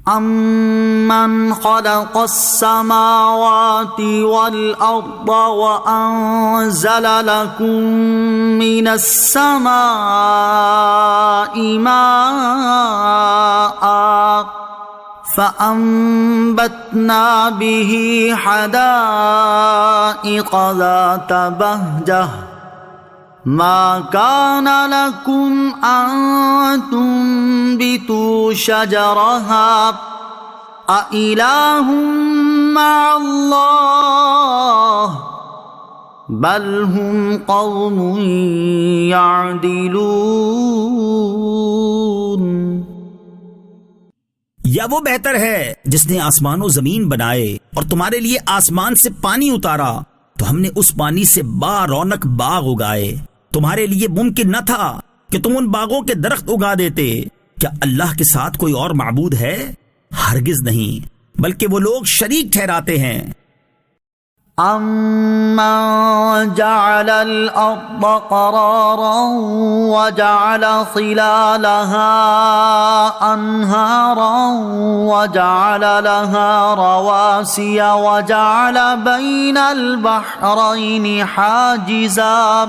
أَمَّنْ خَلَقَ السَّمَاوَاتِ وَالْأَرْضَ وَأَنزَلَ لَكُم مِّنَ السَّمَاءِ مَاءً فَأَنبَتْنَا بِهِ حَدَائِقَ ذَاتَ بَهْجَةٍ مَا كَانَ لَكُمْ أَن تُنبِتُوا شَجَرَهَا أَإِلَٰهٌ مَّعَ اللَّهِ بَلْ هُمْ قَوْمٌ يَعْدِلُونَ۔ یا وہ بہتر ہے جس نے آسمان و زمین بنائے اور تمہارے لیے آسمان سے پانی اتارا تو ہم نے اس پانی سے با رونق باغ اگائے۔ تمہارے لیے ممکن نہ تھا کہ تم ان باغوں کے درخت اگا دیتے۔ کیا اللہ کے ساتھ کوئی اور معبود ہے؟ ہرگز نہیں، بلکہ وہ لوگ شریک ٹھہراتے ہیں۔ أَمَّن جَعَلَ الْأَرْضَ قَرَارًا وَجَعَلَ خِلَالَهَا أَنْهَارًا وَجَعَلَ لَهَا رَوَاسِيَ وَجَعَلَ بَيْنَ الْبَحْرَيْنِ حَاجِزًا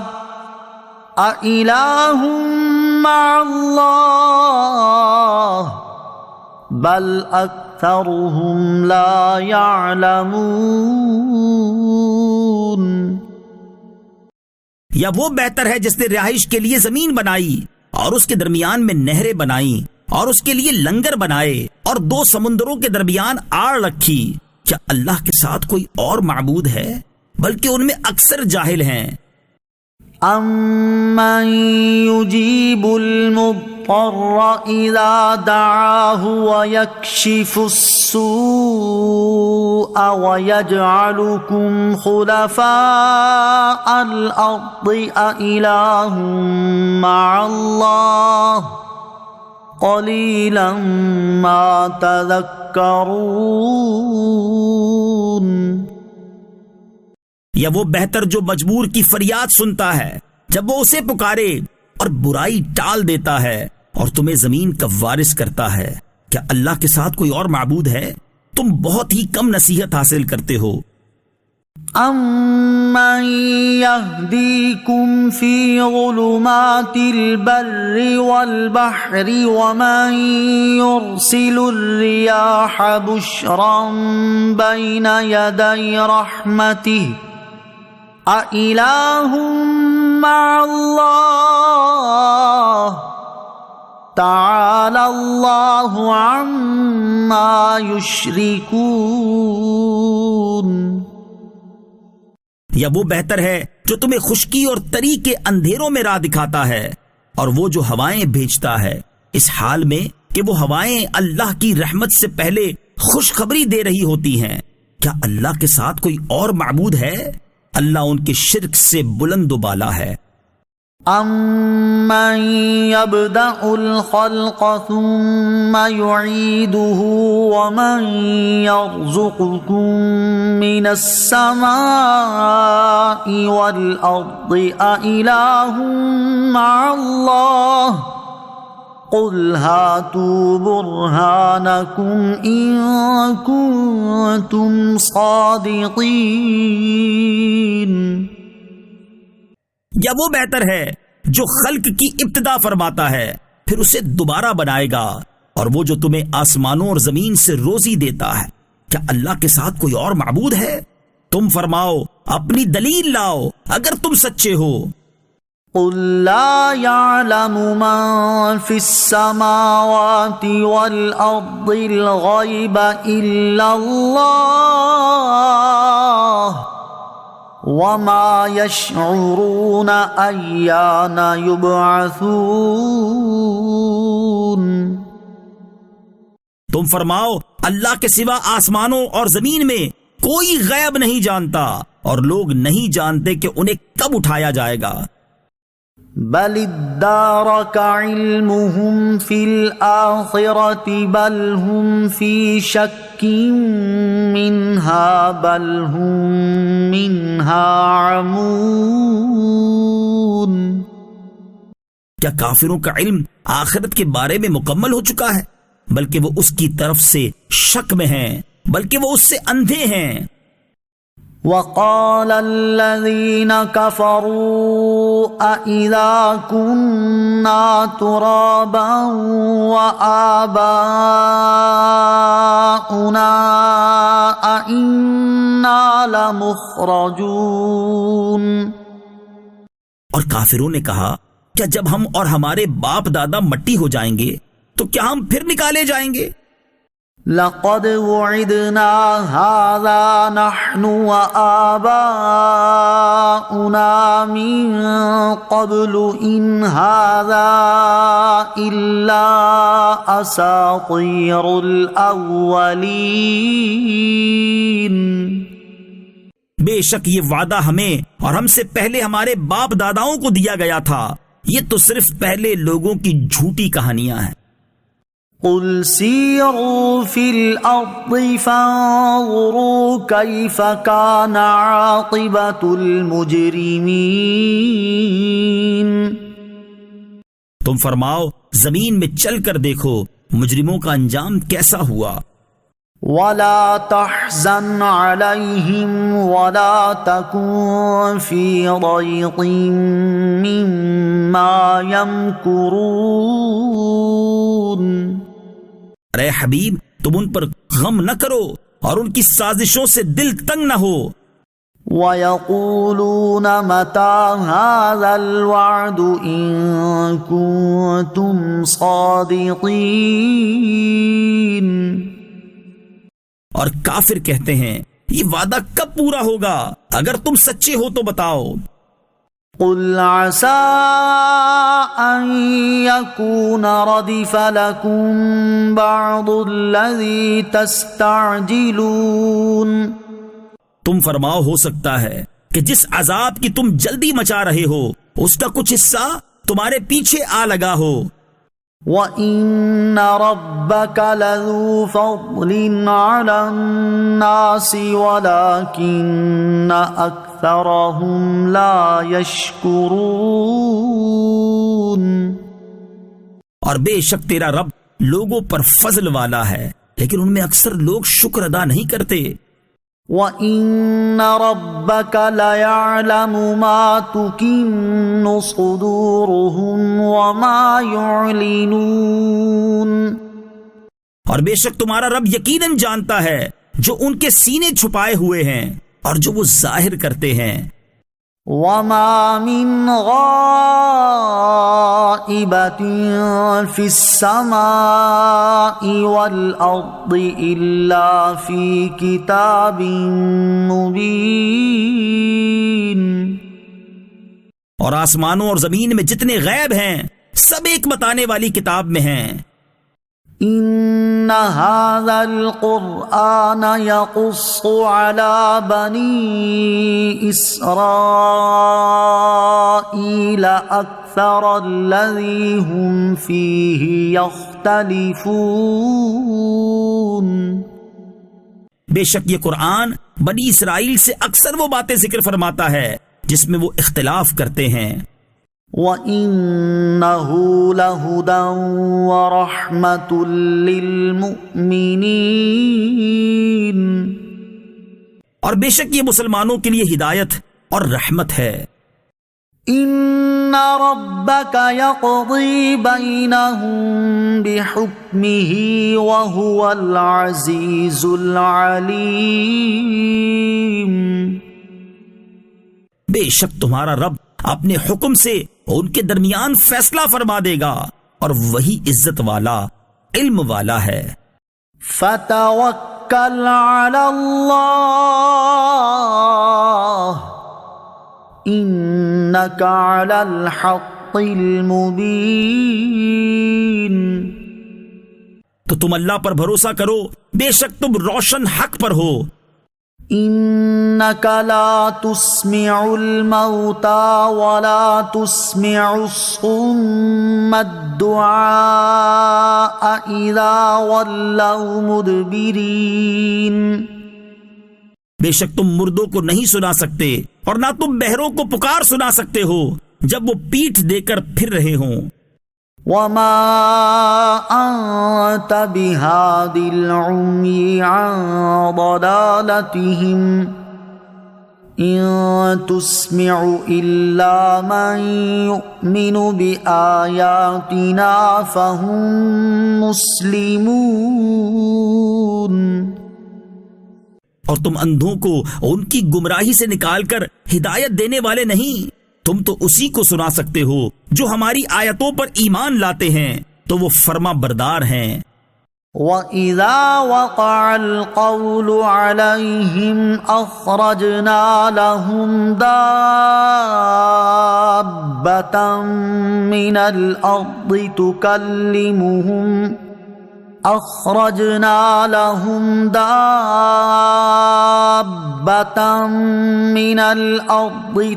أَإِلَٰهٌ مَّعَ اللَّهِ بَلْ أَكْثَرُهُمْ لَا يَعْلَمُونَ۔ یا وہ بہتر ہے جس نے رہائش کے لیے زمین بنائی اور اس کے درمیان میں نہریں بنائیں اور اس کے لیے لنگر بنائے اور دو سمندروں کے درمیان آڑ رکھی۔ کیا اللہ کے ساتھ کوئی اور معبود ہے؟ بلکہ ان میں اکثر جاہل ہیں۔ أَمَّن يُجِيبُ الْمُضْطَرَّ إِذَا دَعَاهُ وَيَكْشِفُ السُّوءَ وَيَجْعَلُكُمْ خُلَفَاءَ الْأَرْضِ أَإِلَٰهٌ مَّعَ اللَّهِ قَلِيلًا مَا تَذَكَّرُونَ۔ یا وہ بہتر جو مجبور کی فریاد سنتا ہے جب وہ اسے پکارے اور برائی ٹال دیتا ہے اور تمہیں زمین کا وارث کرتا ہے۔ کیا اللہ کے ساتھ کوئی اور معبود ہے؟ تم بہت ہی کم نصیحت حاصل کرتے ہو۔ أَمَّن يَهْدِيكُمْ فِي ظُلُمَاتِ الْبَرِّ وَالْبَحْرِ وَمَن يُرْسِلُ الرِّيَاحَ بُشْرًا بَيْنَ يَدَيْ رَحْمَتِهِ أَإِلَٰهٌ مَّعَ اللَّهِ تَعَالَى اللَّهُ عَمَّا يُشْرِكُونَ۔ یا وہ بہتر ہے جو تمہیں خشکی اور تری کے اندھیروں میں راہ دکھاتا ہے اور وہ جو ہوائیں بھیجتا ہے اس حال میں کہ وہ ہوائیں اللہ کی رحمت سے پہلے خوشخبری دے رہی ہوتی ہیں۔ کیا اللہ کے ساتھ کوئی اور معبود ہے؟ اللہ ان کے شرک سے بلند و بالا ہے۔ أَمَّن يَبْدَأُ الْخَلْقَ ثُمَّ يُعِيدُهُ وَمَن يَرْزُقُكُم مِّنَ السَّمَاءِ وَالْأَرْضِ أَإِلَٰهٌ مَّعَ اللَّهِ قُلْ هَاتُوا بُرْهَانَكُمْ إِن كُنتُمْ صَادِقِينَ۔ یا وہ بہتر ہے جو خلق کی ابتدا فرماتا ہے پھر اسے دوبارہ بنائے گا اور وہ جو تمہیں آسمانوں اور زمین سے روزی دیتا ہے۔ کیا اللہ کے ساتھ کوئی اور معبود ہے؟ تم فرماؤ، اپنی دلیل لاؤ اگر تم سچے ہو۔ قُل لَّا يَعْلَمُ مَن فِي السَّمَاوَاتِ وَالْأَرْضِ الْغَيْبَ إِلَّا اللَّهُ وَمَا يَشْعُرُونَ أَيَّانَ يُبْعَثُونَ۔ تم فرماؤ، اللہ کے سوا آسمانوں اور زمین میں کوئی غیب نہیں جانتا اور لوگ نہیں جانتے کہ انہیں کب اٹھایا جائے گا۔ بل ادارك علمهم في الآخرة بل هم في شك منها بل هم منها عمون۔ کیا کافروں کا علم آخرت کے بارے میں مکمل ہو چکا ہے بلکہ وہ اس کی طرف سے شک میں ہیں، بلکہ وہ اس سے اندھے ہیں۔ وقال الذين كفروا أإذا كنا ترابا وآباؤنا أإنا لمخرجون۔ اور کافروں نے کہا، کیا جب ہم اور ہمارے باپ دادا مٹی ہو جائیں گے تو کیا ہم پھر نکالے جائیں گے؟ لقد وعدنا هذا نحن وآباؤنا من قبل إن هذا إلا أساطير الأولين۔ بے شک یہ وعدہ ہمیں اور ہم سے پہلے ہمارے باپ داداؤں کو دیا گیا تھا، یہ تو صرف پہلے لوگوں کی جھوٹی کہانیاں ہیں۔ قل سیروا فی الارض فانظروا کیف کان عاقبۃ المجرمین۔ تم فرماؤ زمین میں چل کر دیکھو مجرموں کا انجام کیسا ہوا۔ ولا تحزن علیہم ولا تکن فی ضیق مما یمکرون۔ اے حبیب تم ان پر غم نہ کرو اور ان کی سازشوں سے دل تنگ نہ ہو۔ وَيَقُولُونَ مَتَى هَذَا الْوَعْدُ إِن كُنتُمْ صَادِقِينَ۔ اور کافر کہتے ہیں یہ وعدہ کب پورا ہوگا؟ اگر تم سچے ہو تو بتاؤ۔ قُلْ عَسَىٰ أَن يَكُونَ رَدِفَ لَكُم بَعْضُ الَّذِي تَسْتَعْجِلُونَ۔ تم فرماؤ ہو سکتا ہے کہ جس عذاب کی تم جلدی مچا رہے ہو اس کا کچھ حصہ تمہارے پیچھے آ لگا ہو۔ وَإِنَّ رَبَّكَ لَذُو فَضْلٍ عَلَى النَّاسِ وَلَكِنَّ أَكْثَرَهُمْ لَا يَشْكُرُونَ۔ اور بے شک تیرا رب لوگوں پر فضل والا ہے لیکن ان میں اکثر لوگ شکر ادا نہیں کرتے۔ وَإِنَّ رَبَّكَ لَيَعْلَمُ مَا تُكِنُّ صُدُورُهُمْ وَمَا يُعْلِنُونَ۔ اور بے شک تمہارا رب یقیناً جانتا ہے جو ان کے سینے چھپائے ہوئے ہیں اور جو وہ ظاہر کرتے ہیں۔ وَمَا مِنْ غَائِبَةٍ فِي السَّمَاءِ وَالْأَرْضِ إِلَّا فِي كِتَابٍ مُبِينٍ۔ اور آسمانوں اور زمین میں جتنے غیب ہیں سب ایک بتانے والی کتاب میں ہیں۔ إِنَّ هَذَا الْقُرْآنَ يَقُصُّ عَلَى بَنِي إِسْرَائِيلَ أَكْثَرَ الَّذِي هُمْ فِيهِ يَخْتَلِفُونَ۔ بے شک یہ قرآن بنی اسرائیل سے اکثر وہ باتیں ذکر فرماتا ہے جس میں وہ اختلاف کرتے ہیں۔ وَإِنَّهُ لَهُدًى وَرَحْمَةٌ لِّلْمُؤْمِنِينَ۔ اور بے شک یہ مسلمانوں کے لیے ہدایت اور رحمت ہے۔ إِنَّ رَبَّكَ يَقْضِي بَيْنَهُم بِحُكْمِهِ وَهُوَ الْعَزِيزُ الْعَلِيمُ۔ بے شک تمہارا رب اپنے حکم سے ان کے درمیان فیصلہ فرما دے گا اور وہی عزت والا علم والا ہے۔ فَتَوَكَّلْ عَلَى اللَّهِ إِنَّكَ عَلَى الْحَقِّ الْمُبِينِ۔ تو تم اللہ پر بھروسہ کرو، بے شک تم روشن حق پر ہو۔ إِنَّكَ لَا تُسْمِعُ الْمَوْتَى وَلَا تُسْمِعُ الصُّمَّ الدُّعَاءَ إِذَا وَلَّوْا مُدْبِرِينَ۔ بے شک تم مردوں کو نہیں سنا سکتے اور نہ تم بہروں کو پکار سنا سکتے ہو جب وہ پیٹھ دے کر پھر رہے ہوں۔ وما أنت بهاد العمي عن ضلالتهم إن تسمع إلا من يؤمن بآياتنا فهم مسلمون۔ اور تم اندھوں کو ان کی گمراہی سے نکال کر ہدایت دینے والے نہیں، تم تو اسی کو سنا سکتے ہو جو ہماری آیتوں پر ایمان لاتے ہیں، تو وہ فرما بردار ہیں۔ وَإِذَا وَقَعَ الْقَوْلُ عَلَيْهِمْ أَخْرَجْنَا لَهُمْ دَابَّةً مِّنَ الْأَرْضِ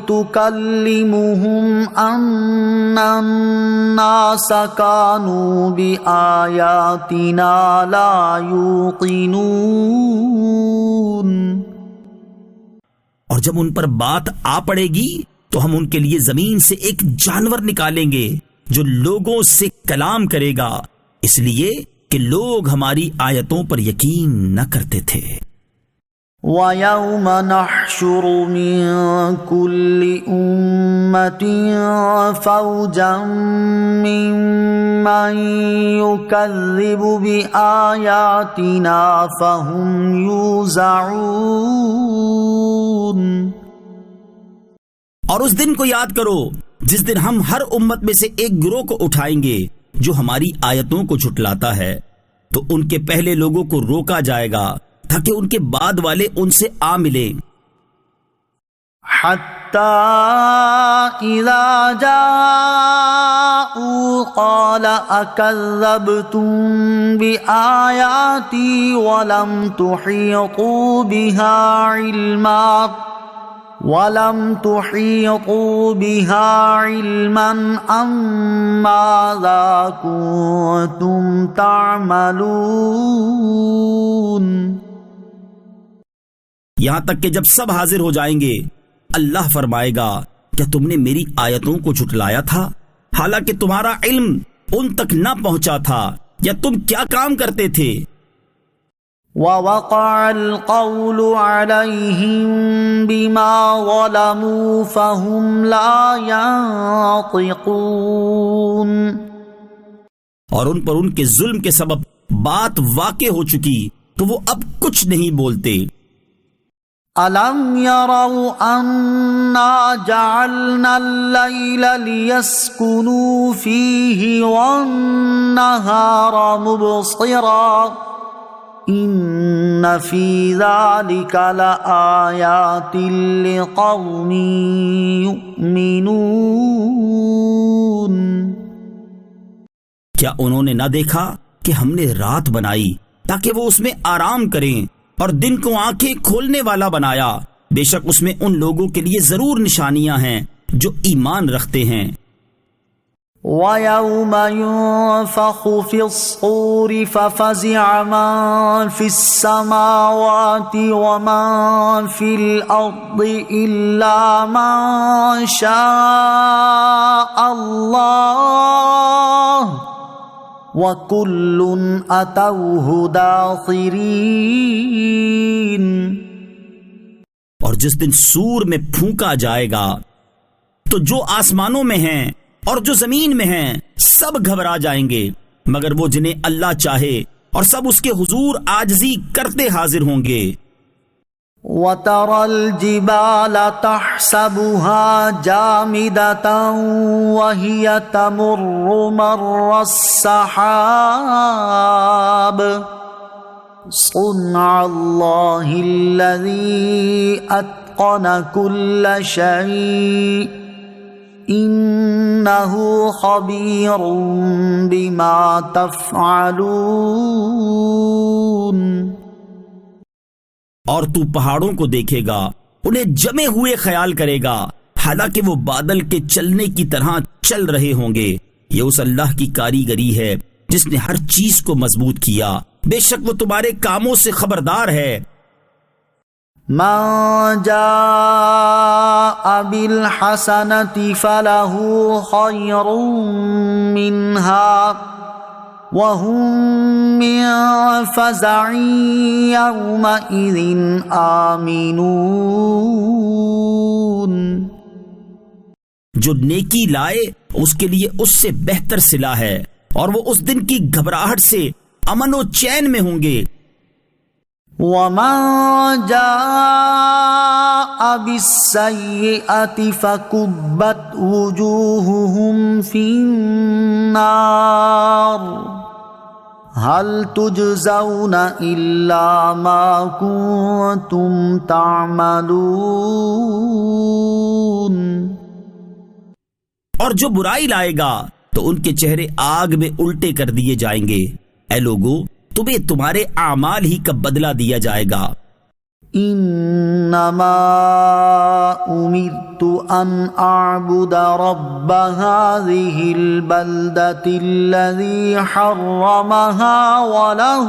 تُكَلِّمُهُمْ أَنَّ النَّاسَ كَانُوا بِآيَاتِنَا لَا يُوقِنُونَ۔ اور جب ان پر بات آ پڑے گی تو ہم ان کے لیے زمین سے ایک جانور نکالیں گے جو لوگوں سے کلام کرے گا، اس لیے کہ لوگ ہماری آیتوں پر یقین نہ کرتے تھے۔ وَيَوْمَ نَحْشُرُ مِن كُلِّ أُمَّةٍ فَوْجًا مِّمَّن يُكَذِّبُ بِآيَاتِنَا فَهُمْ يُوزَعُونَ۔ اور اس دن کو یاد کرو جس دن ہم ہر امت میں سے ایک گروہ کو اٹھائیں گے جو ہماری آیتوں کو جھٹلاتا ہے، تو ان کے پہلے لوگوں کو روکا جائے گا تاکہ ان کے بعد والے ان سے آ ملیں۔ حَتَّى إِذَا جَاءُوا قَالَ أَكَذَّبْتُم بِآيَاتِي وَلَمْ تُحِيطُوا بِهَا عِلْمًا أَمْ مَاذَا كُنتُمْ تَعْمَلُونَ۔ یہاں تک کہ جب سب حاضر ہو جائیں گے اللہ فرمائے گا، کیا تم نے میری آیتوں کو جھٹلایا تھا حالانکہ تمہارا علم ان تک نہ پہنچا تھا، یا تم کیا کام کرتے تھے؟ وَوَقَعَ الْقَوْلُ عَلَيْهِمْ بِمَا ظَلَمُوا فَهُمْ لَا يَنطِقُونَ۔ اور ان پر ان کے ظلم کے سبب بات واقع ہو چکی تو وہ اب کچھ نہیں بولتے۔ أَلَمْ يَرَوْا أَنَّا جَعَلْنَا اللَّيْلَ لِيَسْكُنُوا فِيهِ وَالنَّهَارَ مُبْصِرًا إِنَّ فِي ذَلِكَ لَآيَاتٍ لِقَوْمٍ يُؤْمِنُونَ۔ کیا انہوں نے نہ دیکھا کہ ہم نے رات بنائی تاکہ وہ اس میں آرام کریں، اور دن کو آنکھیں کھولنے والا بنایا؟ بے شک اس میں ان لوگوں کے لیے ضرور نشانیاں ہیں جو ایمان رکھتے ہیں۔ وَيَوْمَ يُنفَخُ فِي الصُّورِ فَفَزِعَ مَن فِي السَّمَاوَاتِ وَمَن فِي الْأَرْضِ إِلَّا مَن شَاءَ اللَّهُ وَكُلٌّ أَتَوْهُ دَاخِرِينَ۔ اور جس دن سور میں پھونکا جائے گا تو جو آسمانوں میں ہیں اور جو زمین میں ہیں سب گھبرا جائیں گے مگر وہ جنہیں اللہ چاہے، اور سب اس کے حضور عاجزی کرتے حاضر ہوں گے۔ وَتَرَى الْجِبَالَ تَحْسَبُهَا جَامِدَةً وَهِيَ تَمُرُّ مَرَّ السَّحَابِ صُنْعَ اللَّهِ الَّذِي أَتْقَنَ كُلَّ شَيْءٍ إِنَّهُ خَبِيرٌ بِمَا تَفْعَلُونَ۔ اور تو پہاڑوں کو دیکھے گا، انہیں جمے ہوئے خیال کرے گا حالانکہ وہ بادل کے چلنے کی طرح چل رہے ہوں گے۔ یہ اس اللہ کی کاریگری ہے جس نے ہر چیز کو مضبوط کیا، بے شک وہ تمہارے کاموں سے خبردار ہے۔ من جاء بالحسنة فله خير منها وهم من فزع يومئذ آمنون۔ جو نیکی لائے اس کے لیے اس سے بہتر صلہ ہے، اور وہ اس دن کی گھبراہٹ سے امن و چین میں ہوں گے۔ وَمَن جَاءَ بِالسَّيِّئَةِ فَكُبَّتْ وُجُوهُهُمْ فِي النَّارِ هَلْ تُجْزَوْنَ إِلَّا مَا كُنتُمْ تَعْمَلُونَ۔ اور جو برائی لائے گا تو ان کے چہرے آگ میں الٹے کر دیے جائیں گے۔ اے لوگو، تمہیں تمہارے اعمال ہی کا بدلہ دیا جائے گا۔ انما امرت ان اعبد رب هذه البلدة الذي حرمها وله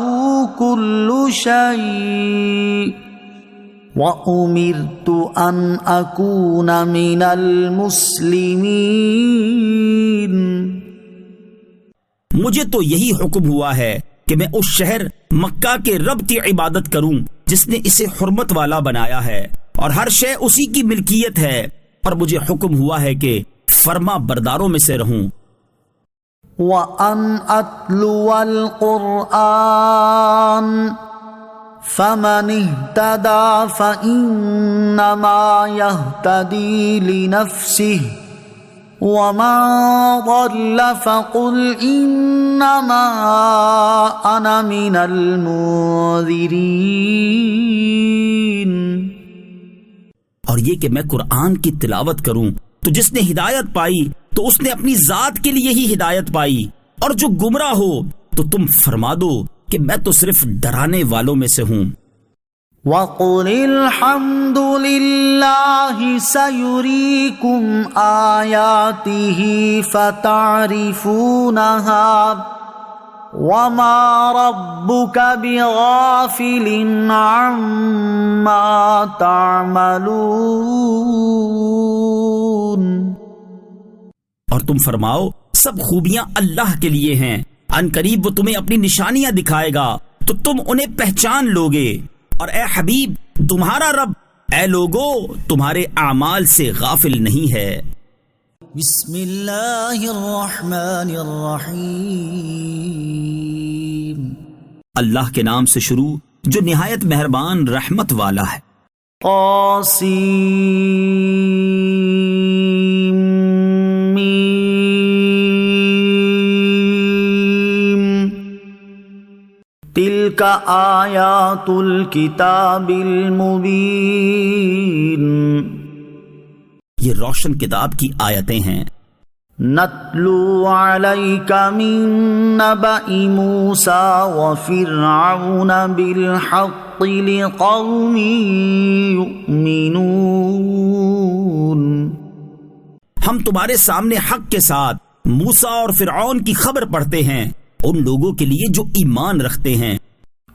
كل شيء وامرت ان اكون من المسلمين۔ مجھے تو یہی حکم ہوا ہے کہ میں اس شہر مکہ کے رب کی عبادت کروں جس نے اسے حرمت والا بنایا ہے، اور ہر شے اسی کی ملکیت ہے، اور مجھے حکم ہوا ہے کہ فرما برداروں میں سے رہوں۔ وَأَنْ أَتْلُوَ الْقُرْآنَ فَمَنِ اهْتَدَى فَإِنَّمَا يَهْتَدِي لِنَفْسِهِ وَمَنْ ضَلَّ فَقُلْ إِنَّمَا أَنَا مِنَ الْمُنذِرِينَ۔ اور یہ کہ میں قرآن کی تلاوت کروں تو جس نے ہدایت پائی تو اس نے اپنی ذات کے لیے ہی ہدایت پائی، اور جو گمراہ ہو تو تم فرما دو کہ میں تو صرف ڈرانے والوں میں سے ہوں۔ وَقُلِ الْحَمْدُ لِلَّهِ سَيُرِيكُمْ آيَاتِهِ فَتَعْرِفُونَهَا وَمَا رَبُّكَ بِغَافِلٍ عَمَّا تَعْمَلُونَ۔ اور تم فرماؤ سب خوبیاں اللہ کے لیے ہیں، ان قریب وہ تمہیں اپنی نشانیاں دکھائے گا تو تم انہیں پہچان لوگے، اور اے حبیب تمہارا رب اے لوگو تمہارے اعمال سے غافل نہیں ہے۔ بسم اللہ الرحمن الرحیم۔ اللہ کے نام سے شروع جو نہایت مہربان رحمت والا ہے۔ قاسم تلک آیات الکتاب المبین۔ یہ روشن کتاب کی آیتیں ہیں۔ نتلو علیک من نبأ موسیٰ وفرعون بالحق لقوم یؤمنون۔ ہم تمہارے سامنے حق کے ساتھ موسیٰ اور فرعون کی خبر پڑھتے ہیں ان لوگوں کے لیے جو ایمان رکھتے ہیں۔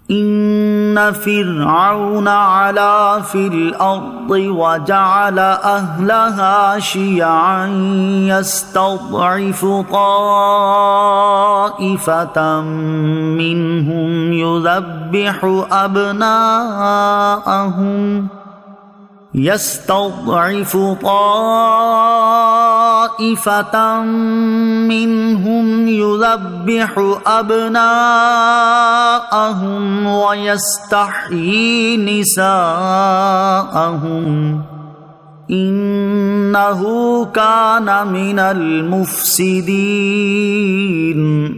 ان فرعون علا فی الارض وجعل اہلها شیعا یستضعف طائفة منهم يذبح أبناءهم ويستحيي نساءهم إنه كان من المفسدين۔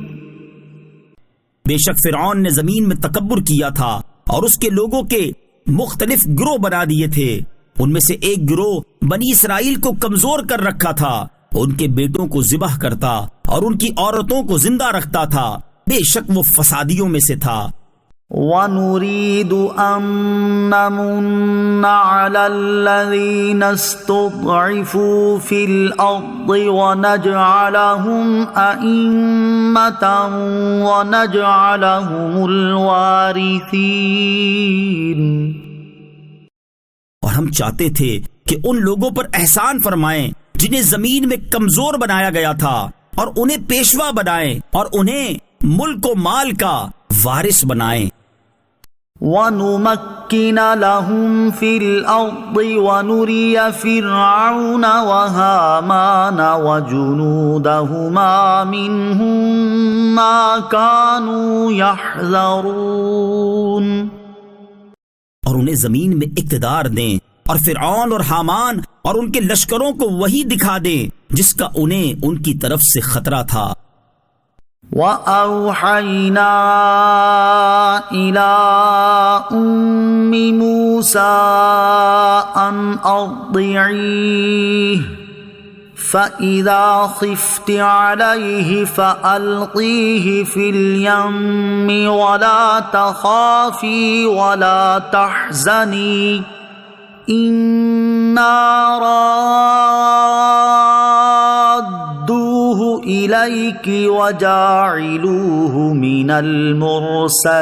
بے شک فرعون نے زمین میں تکبر کیا تھا اور اس کے لوگوں کے مختلف گروہ بنا دیے تھے، ان میں سے ایک گروہ بنی اسرائیل کو کمزور کر رکھا تھا، ان کے بیٹوں کو ذبح کرتا اور ان کی عورتوں کو زندہ رکھتا تھا، بے شک وہ فسادیوں میں سے تھا۔ وَنُرِيدُ أَن نَّمُنَّ عَلَى الَّذِينَ اسْتُضْعِفُوا فِي الْأَرْضِ وَنَجْعَلَهُمْ أَئِمَّةً وَنَجْعَلَهُمُ الْوَارِثِينَ۔ ہم چاہتے تھے کہ ان لوگوں پر احسان فرمائیں جنہیں زمین میں کمزور بنایا گیا تھا، اور انہیں پیشوا بنائیں اور انہیں ملک و مال کا وارث بنائیں، وَنُمَكِّنَ لَهُمْ فِي الْأَرْضِ وَنُرِيَ فِرْعَوْنَ وَهَامَانَ وَجُنُودَهُمَا مِنْهُمْ مَا كَانُوا يَحْذَرُونَ، اور انہیں زمین میں اقتدار دیں اور فرعون اور حامان اور ان کے لشکروں کو وہی دکھا دیں جس کا انہیں ان کی طرف سے خطرہ تھا۔ وَأَوْحَيْنَا إِلَىٰ أُمِّ مُوسَىٰ أَنْ أَرْضِعِيهِ فَإِذَا خِفْتِ عَلَيْهِ فَأَلْقِيهِ فِي الْيَمِّ وَلَا تَخَافِي وَلَا تَحْزَنِي إِنَّا رَادُّوهُ إِلَيْكِ وَجَاعِلُوهُ مِنَ الْمُرْسَلِينَ۔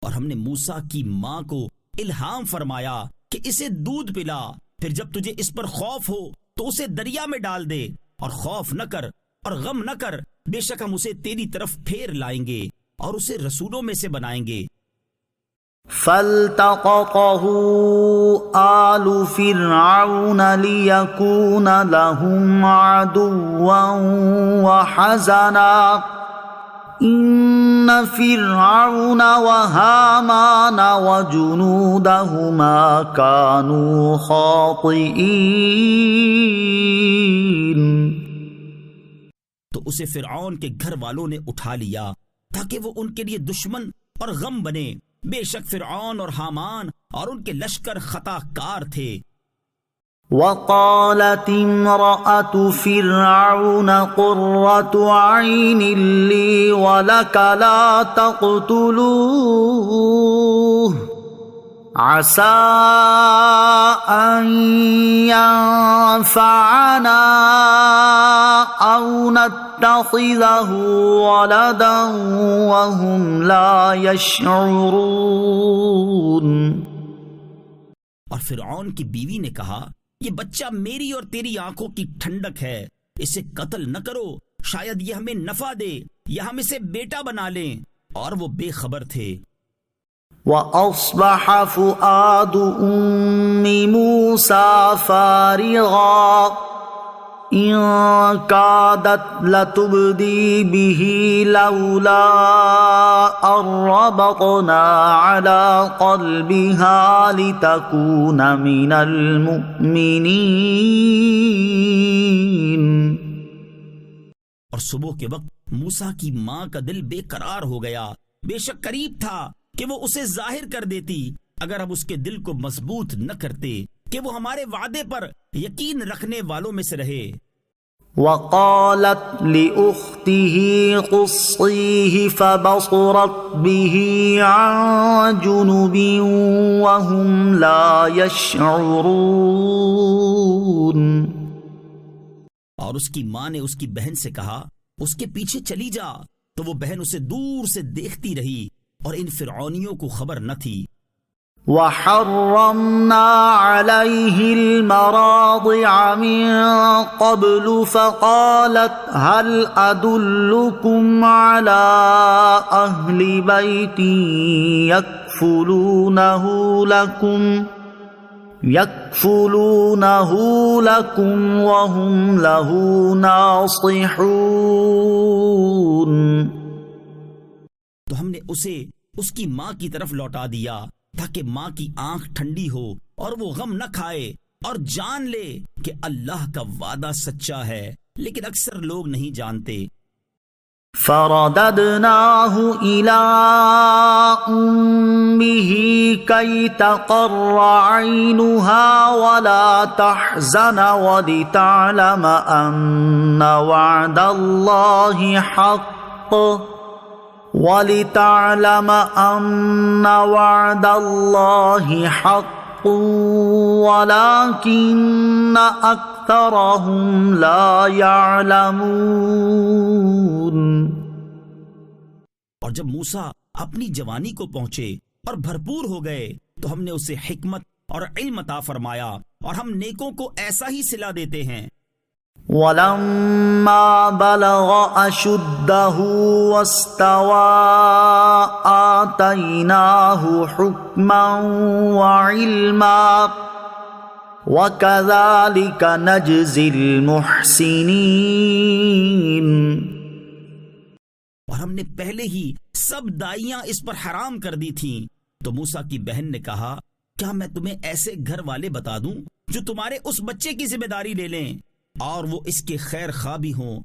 اور ہم نے موسیٰ کی ماں کو الہام فرمایا کہ اسے دودھ پلا، پھر جب تجھے اس پر خوف ہو تو اسے دریا میں ڈال دے، اور خوف نہ کر اور غم نہ کر، بے شک ہم اسے تیری طرف پھیر لائیں گے اور اسے رسولوں میں سے بنائیں گے۔ فَالْتَقَطَهُ آلُ فِرْعَوْنَ لِيَكُونَ لَهُمْ عَدُوًّا وَحَزَنًا إِنَّ فِرْعَوْنَ وَهَامَانَ وَجُنُودَهُمَا كَانُوا خَاطِئِينَ۔ تو اسے فرعون کے گھر والوں نے اٹھا لیا تاکہ وہ ان کے لیے دشمن اور غم بنے، بے شک فرعون اور حامان اور ان کے لشکر خطا کار تھے۔ وَقَالَتِ امْرَأَةُ فِرْعَوْنَ قُرَّةُ عَيْنٍ لِّي وَلَكَ لَا تَقْتُلُوهُ عَسَىٰ أَن يَنفَعَنَا أَوْ نَتَّخِذَهُ وَلَدًا وَهُمْ لَا يَشْعُرُونَ۔ اور فرعون کی بیوی نے کہا، یہ بچہ میری اور تیری آنکھوں کی ٹھنڈک ہے، اسے قتل نہ کرو، شاید یہ ہمیں نفع دے یا ہم اسے بیٹا بنا لیں، اور وہ بے خبر تھے۔ وَأَصْبَحَ فُؤَادُ أُمِّ مُوسَىٰ فَارِغًا إِن كَادَتْ لَتُبْدِي بِهِ لَوْلَا أَن رَّبَطْنَا عَلَىٰ قَلْبِهَا لِتَكُونَ مِنَ الْمُؤْمِنِينَ۔ اور صبح کے وقت موسیٰ کی ماں کا دل بے قرار ہو گیا، بے شک قریب تھا کہ وہ اسے ظاہر کر دیتی اگر ہم اس کے دل کو مضبوط نہ کرتے کہ وہ ہمارے وعدے پر یقین رکھنے والوں میں سے رہے۔ وَقَالَتْ لِأُخْتِهِ قُصِّيهِ فَبَصُرَتْ بِهِ عَن جُنُبٍ وَهُمْ لَا يَشْعُرُونَ۔ اور اس کی ماں نے اس کی بہن سے کہا، اس کے پیچھے چلی جا، تو وہ بہن اسے دور سے دیکھتی رہی اور ان فرعونیوں کو خبر نہ تھی۔ وَحَرَّمْنَا عَلَيْهِ الْمَرَاضِعَ مِن قَبْلُ فَقَالَتْ هَلْ أَدُلُّكُمْ عَلَىٰ أَهْلِ بَيْتٍ يَكْفُلُونَهُ لَكُمْ وَهُمْ لَهُ نَاصِحُونَ۔ تو ہم نے اسے اس کی ماں کی طرف لوٹا دیا تاکہ ماں کی آنکھ ٹھنڈی ہو اور وہ غم نہ کھائے اور جان لے کہ اللہ کا وعدہ سچا ہے، لیکن اکثر لوگ نہیں جانتے۔ فَرَدَدْنَاهُ إِلَىٰ أُمِّهِ كَيْ تَقَرَّ عَيْنُهَا وَلَا تَحْزَنَ وَلِتَعْلَمَ أَنَّ وَعْدَ اللَّهِ حَقٌّ وَلَٰكِنَّ أَكْثَرَهُمْ لَا يَعْلَمُونَ۔ اور جب موسیٰ اپنی جوانی کو پہنچے اور بھرپور ہو گئے تو ہم نے اسے حکمت اور علم عطا فرمایا، اور ہم نیکوں کو ایسا ہی صلہ دیتے ہیں۔ وَلَمَّا بَلَغَ أَشُدَّهُ وَاسْتَوَىٰ آتَيْنَاهُ حُكْمًا وَعِلْمًا وَكَذَلِكَ نَجْزِي الْمُحْسِنِينَ۔ اور ہم نے پہلے ہی سب دائیاں اس پر حرام کر دی تھیں، تو موسیٰ کی بہن نے کہا، کیا میں تمہیں ایسے گھر والے بتا دوں جو تمہارے اس بچے کی ذمہ داری لے لیں اور وہ اس کے خیر خواہ بھی ہوں۔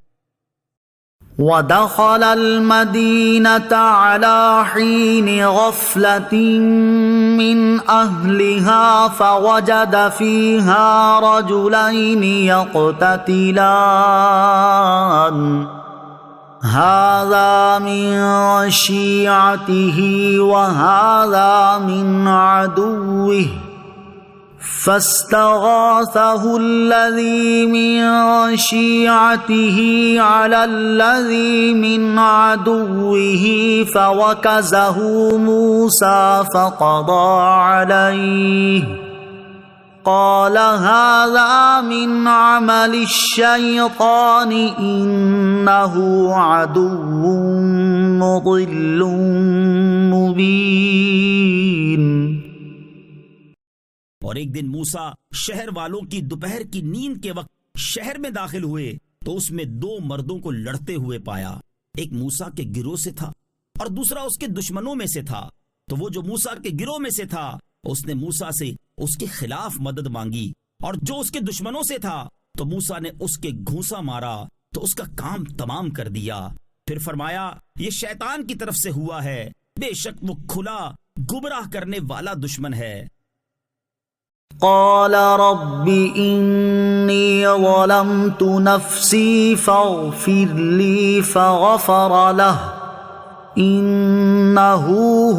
وَدَخَلَ الْمَدِينَةَ عَلَى حِينِ غَفْلَةٍ مِّنْ أَهْلِهَا فَوَجَدَ فِيهَا رَجُلَيْنِ يَقْتَتِلَانِ هَذَا مِنْ شِيعَتِهِ وَهَذَا مِنْ عَدُوِّهِ فَاسْتَغَاثَهُ الَّذِي مِنْ شِيعَتِهِ عَلَى الَّذِي مِنْ عَدُوِّهِ فَوَكَزَهُ مُوسَى فَقَضَى عَلَيْهِ قَالَ هَذَا مِنْ عَمَلِ الشَّيْطَانِ إِنَّهُ عَدُوٌّ مُضِلٌّ مُبِينٌ۔ اور ایک دن موسیٰ شہر والوں کی دوپہر کی نیند کے وقت شہر میں داخل ہوئے تو اس میں دو مردوں کو لڑتے ہوئے پایا، ایک موسیٰ کے گروہ سے تھا اور دوسرا اس کے دشمنوں میں سے تھا۔ تو وہ جو موسیٰ کے گروہ میں سے تھا اس نے موسیٰ سے اس کے خلاف مدد مانگی، اور جو اس کے دشمنوں سے تھا تو موسیٰ نے اس کے گھونسا مارا تو اس کا کام تمام کر دیا۔ پھر فرمایا، یہ شیطان کی طرف سے ہوا ہے، بے شک وہ کھلا گمراہ کرنے والا دشمن ہے۔ قال رب إني ظلمت نفسي فاغفر لي فغفر له إنه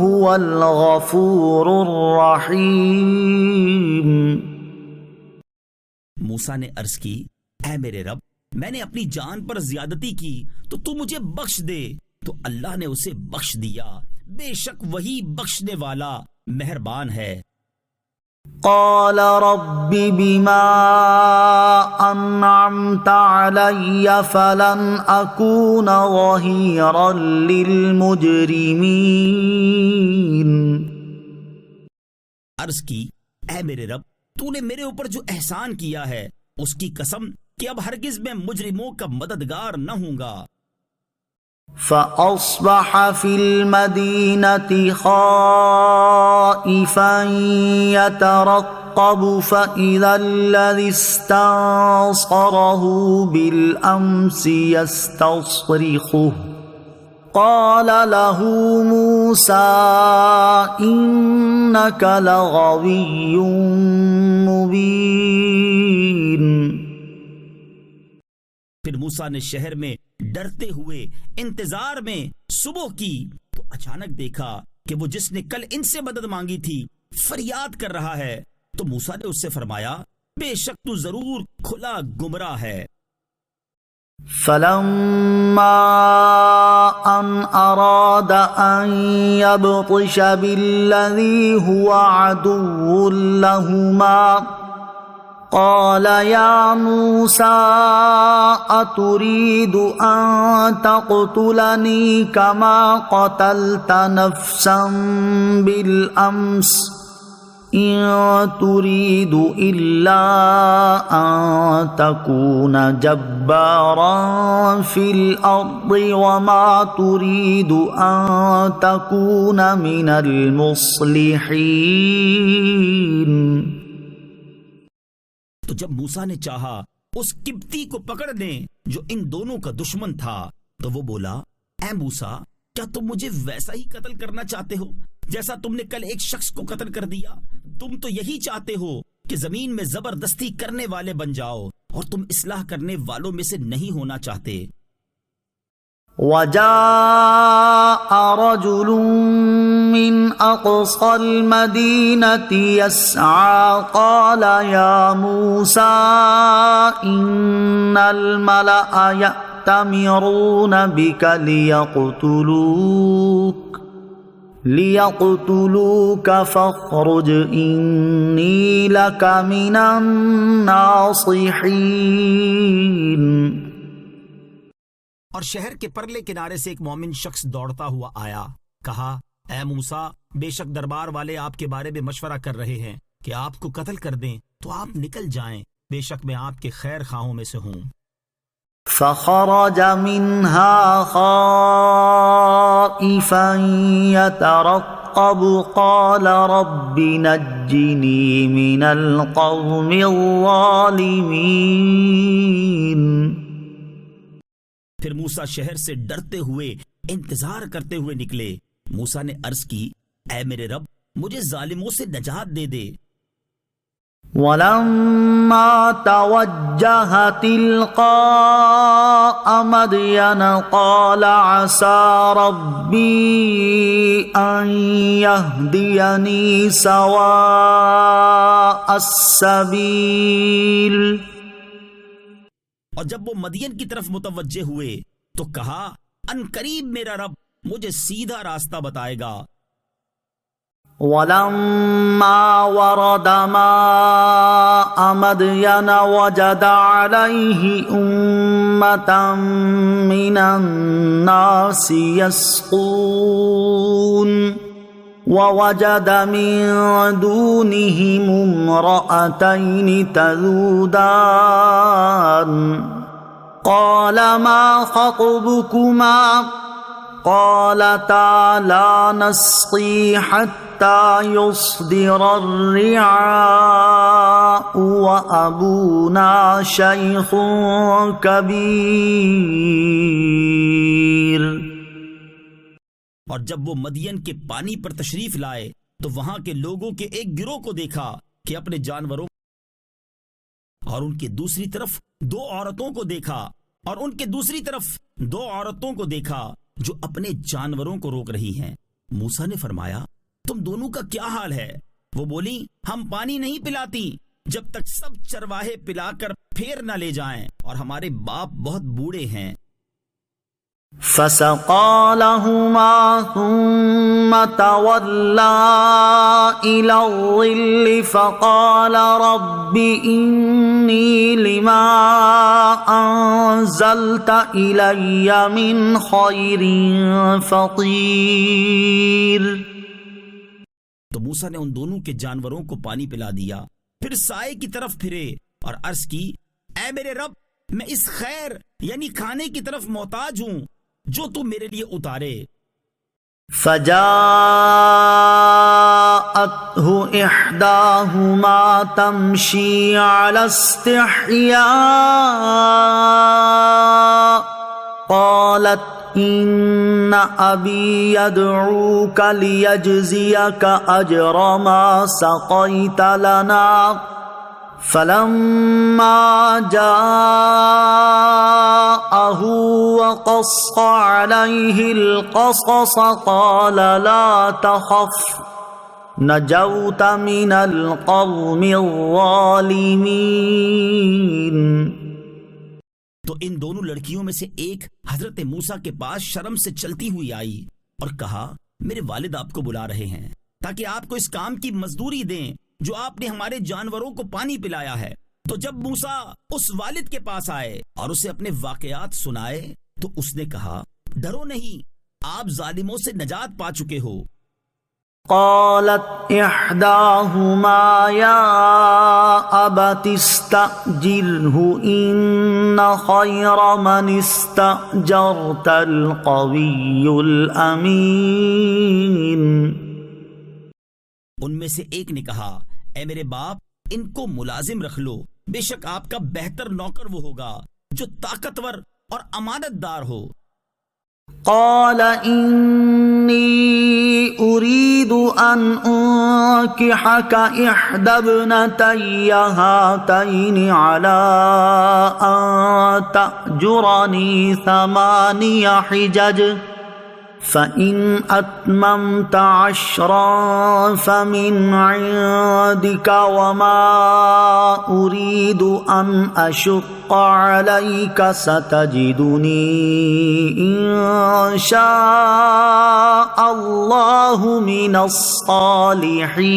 هو الغفور الرحيم۔ موسیٰ نے عرض کی، اے میرے رب، میں نے اپنی جان پر زیادتی کی تو تو مجھے بخش دے۔ تو اللہ نے اسے بخش دیا، بے شک وہی بخشنے والا مہربان ہے۔ قال رب بما أنعمت علي فلن أكون ظهيرا للمجرمين۔ عرض کی، اے میرے رب، تو نے میرے اوپر جو احسان کیا ہے اس کی قسم کہ اب ہرگز میں مجرموں کا مددگار نہ ہوں گا۔ فأصبح في المدينة خائفا يترقب فإذا الذي استنصره بالأمس يستصرخه قال له موسى إنك لغوي مبين۔ پھر موسیٰ نے شہر میں ڈرتے ہوئے انتظار میں صبح کی تو اچانک دیکھا کہ وہ جس نے کل ان سے مدد مانگی تھی فریاد کر رہا ہے۔ تو موسیٰ نے اس سے فرمایا، بے شک تو ضرور کھلا گمراہ ہے۔ فلما أن أراد أن يبطش بالذي هو عدو لهما قال يا موسى أتريد أن تقتلني كما قتلت نفسا بالأمس إن تريد إلا أن تكون جبارا في الأرض وما تريد أن تكون من المصلحين۔ تو جب موسیٰ نے چاہا اس قبطی کو پکڑ لیں جو ان دونوں کا دشمن تھا تو وہ بولا، اے موسیٰ، کیا تم مجھے ویسا ہی قتل کرنا چاہتے ہو جیسا تم نے کل ایک شخص کو قتل کر دیا؟ تم تو یہی چاہتے ہو کہ زمین میں زبردستی کرنے والے بن جاؤ، اور تم اصلاح کرنے والوں میں سے نہیں ہونا چاہتے۔ وَجَاءَ رَجُلٌ مِّنْ أَقْصَى الْمَدِينَةِ يَسْعَىٰ قَالَ يَا مُوسَىٰ إِنَّ الْمَلَأَ يَأْتَمِرُونَ بِكَ لِيَقْتُلُوكَ لِيَقْتُلُوكَ فَاخْرُجْ إِنِّي لَكَ مِنَ النَّاصِحِينَ۔ اور شہر کے پرلے کنارے سے ایک مومن شخص دوڑتا ہوا آیا، کہا اے موسیٰ، بے شک دربار والے آپ کے بارے میں مشورہ کر رہے ہیں کہ آپ کو قتل کر دیں، تو آپ نکل جائیں، بے شک میں آپ کے خیر خواہوں میں سے ہوں۔ فخرج منها خائفا يترقب قال رب نجني من القوم الظالمين۔ پھر موسیٰ شہر سے ڈرتے ہوئے انتظار کرتے ہوئے نکلے۔ موسیٰ نے عرض کی اے میرے رب، مجھے ظالموں سے نجات دے دے۔ وَلَمَّا تَوَجَّهَ تِلْقَاءَ مَدْيَنَ قَالَ عَسَى رَبِّي أَن يَهْدِيَنِي سَوَاءَ السَّبِيلِ۔ اور جب وہ مدین کی طرف متوجہ ہوئے تو کہا ان قریب میرا رب مجھے سیدھا راستہ بتائے گا۔ وَلَمَّا وَرَدَ مَاءَ مَدْيَنَ وَجَدَ عَلَيْهِ أُمَّةً مِّنَ النَّاسِ يَسْقُونَ وَوَجَدَ مِن دُونِهِمُ امْرَأَتَيْنِ تَذُودَانِ قَالَ مَا خَطْبُكُمَا قَالَتَا لَا نَسْقِي حَتَّى يُصْدِرَ الرِّعَاءُ وَأَبُونَا شَيْخٌ كَبِيرٌ۔ اور جب وہ مدین کے پانی پر تشریف لائے تو وہاں کے لوگوں کے ایک گروہ کو دیکھا کہ اپنے جانوروں، اور ان کے دوسری طرف دو عورتوں کو دیکھا جو اپنے جانوروں کو روک رہی ہیں۔ موسیٰ نے فرمایا تم دونوں کا کیا حال ہے؟ وہ بولی ہم پانی نہیں پلاتی جب تک سب چرواہے پلا کر پھیر نہ لے جائیں، اور ہمارے باپ بہت بوڑھے ہیں۔ فَسَقَى لَهُمَا ثُمَّ تَوَلَّى إِلَى الظِّلِّ فَقَالَ رَبِّ إِنِّي لِمَا أَنزَلْتَ إِلَيَّ مِنْ خَيْرٍ فَقِيرٌ۔ تو موسیٰ نے ان دونوں کے جانوروں کو پانی پلا دیا، پھر سائے کی طرف پھرے اور عرض کی اے میرے رب، میں اس خیر یعنی کھانے کی طرف محتاج ہوں جو تو میرے لیے اتارے۔ فَجَاءَتْهُ إِحْدَاهُمَا تَمْشِي عَلَى اسْتِحْيَاءٍ قَالَتْ إِنَّ أَبِي يَدْعُوكَ لِيَجْزِيَكَ أَجْرَ مَا سَقَيْتَ لَنَا فَلَمَّا جَاءَهُ وَقَصَّ عَلَيْهِ الْقَصَصَ قَالَ لَا تَخَفْ نَجَوْتَ مِنَ الْقَوْمِ الظَّالِمِينَ۔ تو ان دونوں لڑکیوں میں سے ایک حضرت موسیٰ کے پاس شرم سے چلتی ہوئی آئی اور کہا میرے والد آپ کو بلا رہے ہیں تاکہ آپ کو اس کام کی مزدوری دیں جو آپ نے ہمارے جانوروں کو پانی پلایا ہے۔ تو جب موسیٰ اس والد کے پاس آئے اور اسے اپنے واقعات سنائے تو اس نے کہا ڈرو نہیں، آپ ظالموں سے نجات پا چکے ہو۔ قالت احداهما يا ابت استأجره ان خير من استأجرت القوي الامين۔ ان میں سے ایک نے کہا اے میرے باپ، ان کو ملازم رکھ لو، بے شک آپ کا بہتر نوکر وہ ہوگا جو طاقتور اور امانت دار ہو۔ قال انی اريد ان انكحك احدى ابنتي هاتين على ان تأجرني 8 حجج فإن أتممت عشرا فمن عندك وما أريد أن أشق عليك ستجدني إن شاء الله من الصالحين.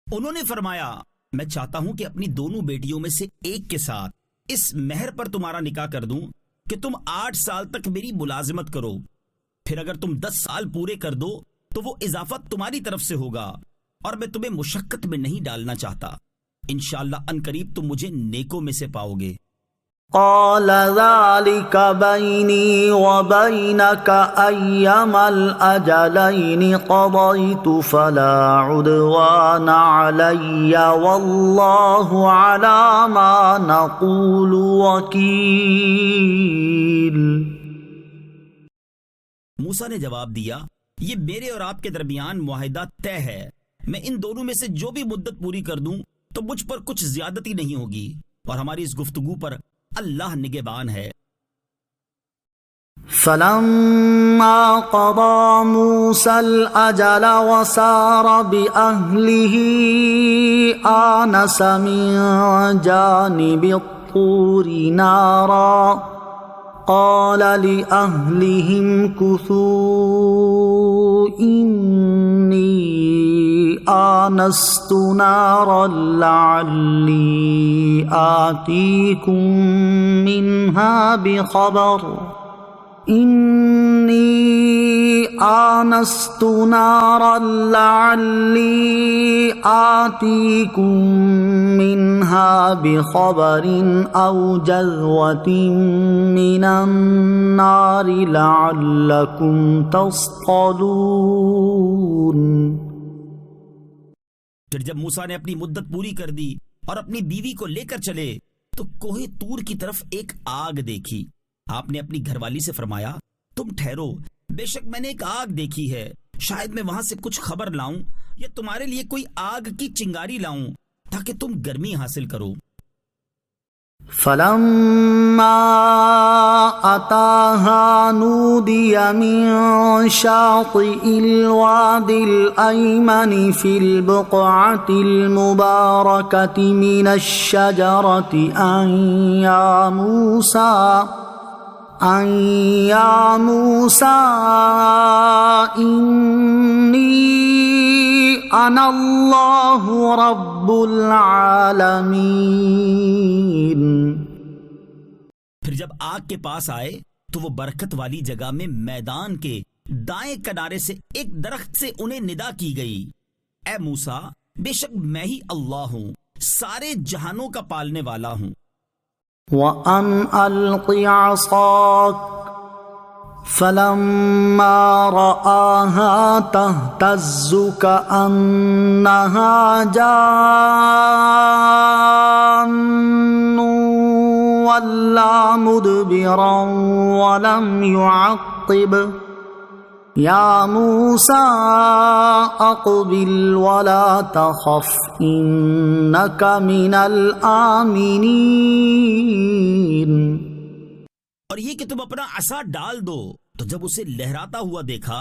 انہوں نے فرمایا میں چاہتا ہوں کہ اپنی دونوں بیٹیوں میں سے ایک کے ساتھ اس مہر پر تمہارا نکاح کر دوں کہ تم 8 سال تک میری ملازمت کرو، پھر اگر تم 10 سال پورے کر دو تو وہ اضافہ تمہاری طرف سے ہوگا، اور میں تمہیں مشقت میں نہیں ڈالنا چاہتا. انشاءاللہ عنقریب تم مجھے نیکوں میں سے پاؤ گے. قال ذلك بيني وبينك أيما الأجلين قضيت فلا عدوان علي والله على ما نقول وكيل. موسیٰ نے جواب دیا یہ میرے اور آپ کے درمیان معاہدہ طے ہے، میں ان دونوں میں سے جو بھی مدت پوری کر دوں تو مجھ پر کچھ زیادتی نہیں ہوگی، اور ہماری اس گفتگو پر اللہ نگہبان ہے. فلما قضى موسى الأجل وسار بأهله آنس من جانب الطور نارا قال لأهلهم كثوا إني آنست نارا لعلي آتيكم منها بخبر أو جذوة من النار لعلكم تصطلون. پھر جب موسیٰ نے اپنی مدت پوری کر دی اور اپنی بیوی کو لے کر چلے تو کوہ طور کی طرف ایک آگ دیکھی. آپ نے اپنی گھر والی سے فرمایا تم ٹھہرو، بے شک میں نے ایک آگ دیکھی ہے، شاید میں وہاں سے کچھ خبر لاؤں یا تمہارے لیے کوئی آگ کی چنگاری لاؤں تاکہ تم گرمی حاصل کرو. فلما أتاها نودي من شاطئ الواد الأيمن في البقعة المباركة من الشجرة أن يا موسى إني أنا الله رب العالمين. پھر جب آگ کے پاس آئے تو وہ برکت والی جگہ میں میدان کے دائیں کنارے سے ایک درخت سے انہیں ندا کی گئی، اے موسیٰ بے شک میں ہی اللہ ہوں، سارے جہانوں کا پالنے والا ہوں. وَأَنْ أَلْقِ عَصَاكَ فَلَمَّا رَآهَا تَهْتَزُّ كَأَنَّهَا جَانٌّ وَلَّى مُدْبِرًا وَلَمْ يُعَقِّبْ يَا مُوسَىٰ أَقْبِلْ وَلَا تَخَفْ إِنَّكَ مِنَ الْآمِنِينَ. اور یہ کہ تم اپنا عصا ڈال دو تو جب اسے لہراتا ہوا دیکھا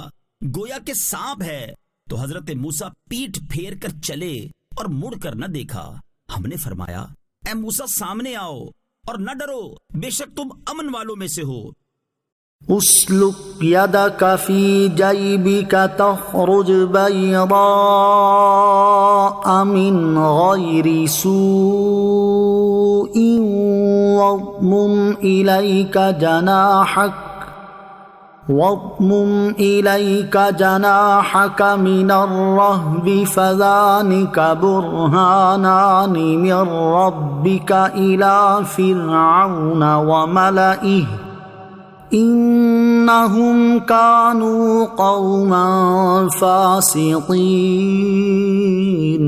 گویا کہ سانپ ہے تو حضرت موسیٰ پیٹھ پھیر کر چلے اور مڑ کر نہ دیکھا. ہم نے فرمایا اے موسیٰ سامنے آؤ اور نہ ڈرو، بے شک تم امن والوں میں سے ہو. اسلک یدک فی جیبک تخرج بیضاء من غیر سوء واضمم الیک جناحک من الرہب فذانک برہانان من ربک الی فرعون وملئہ انہم کانوا قوما فاسقین.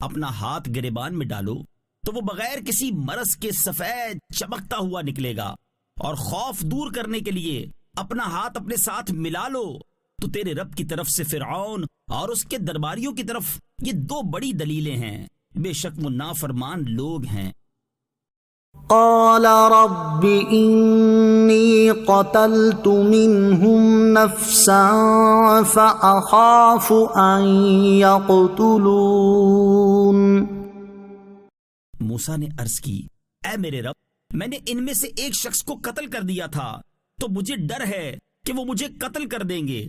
اپنا ہاتھ گریبان میں ڈالو تو وہ بغیر کسی مرض کے سفید چمکتا ہوا نکلے گا، اور خوف دور کرنے کے لیے اپنا ہاتھ اپنے ساتھ ملا لو تو تیرے رب کی طرف سے فرعون اور اس کے درباریوں کی طرف یہ 2 بڑی دلیلیں ہیں، بے شک وہ نافرمان لوگ ہیں. قال رب إني قتلت منهم نفسا فأخاف أن يقتلون. موسیٰ نے عرض کی اے میرے رب میں نے ان میں سے ایک شخص کو قتل کر دیا تھا تو مجھے ڈر ہے کہ وہ مجھے قتل کر دیں گے.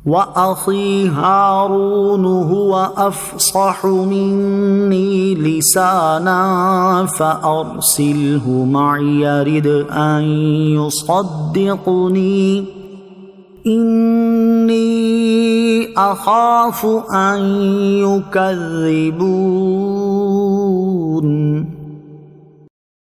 وَأَخِي هَارُونُ هُوَ أَفْصَحُ مِنِّي لِسَانًا فَأَرْسِلْهُ مَعِيَ يَرِدْ أَن يُصَدِّقُنِي إِنِّي أَخَافُ أَن يُكَذِّبُونِ.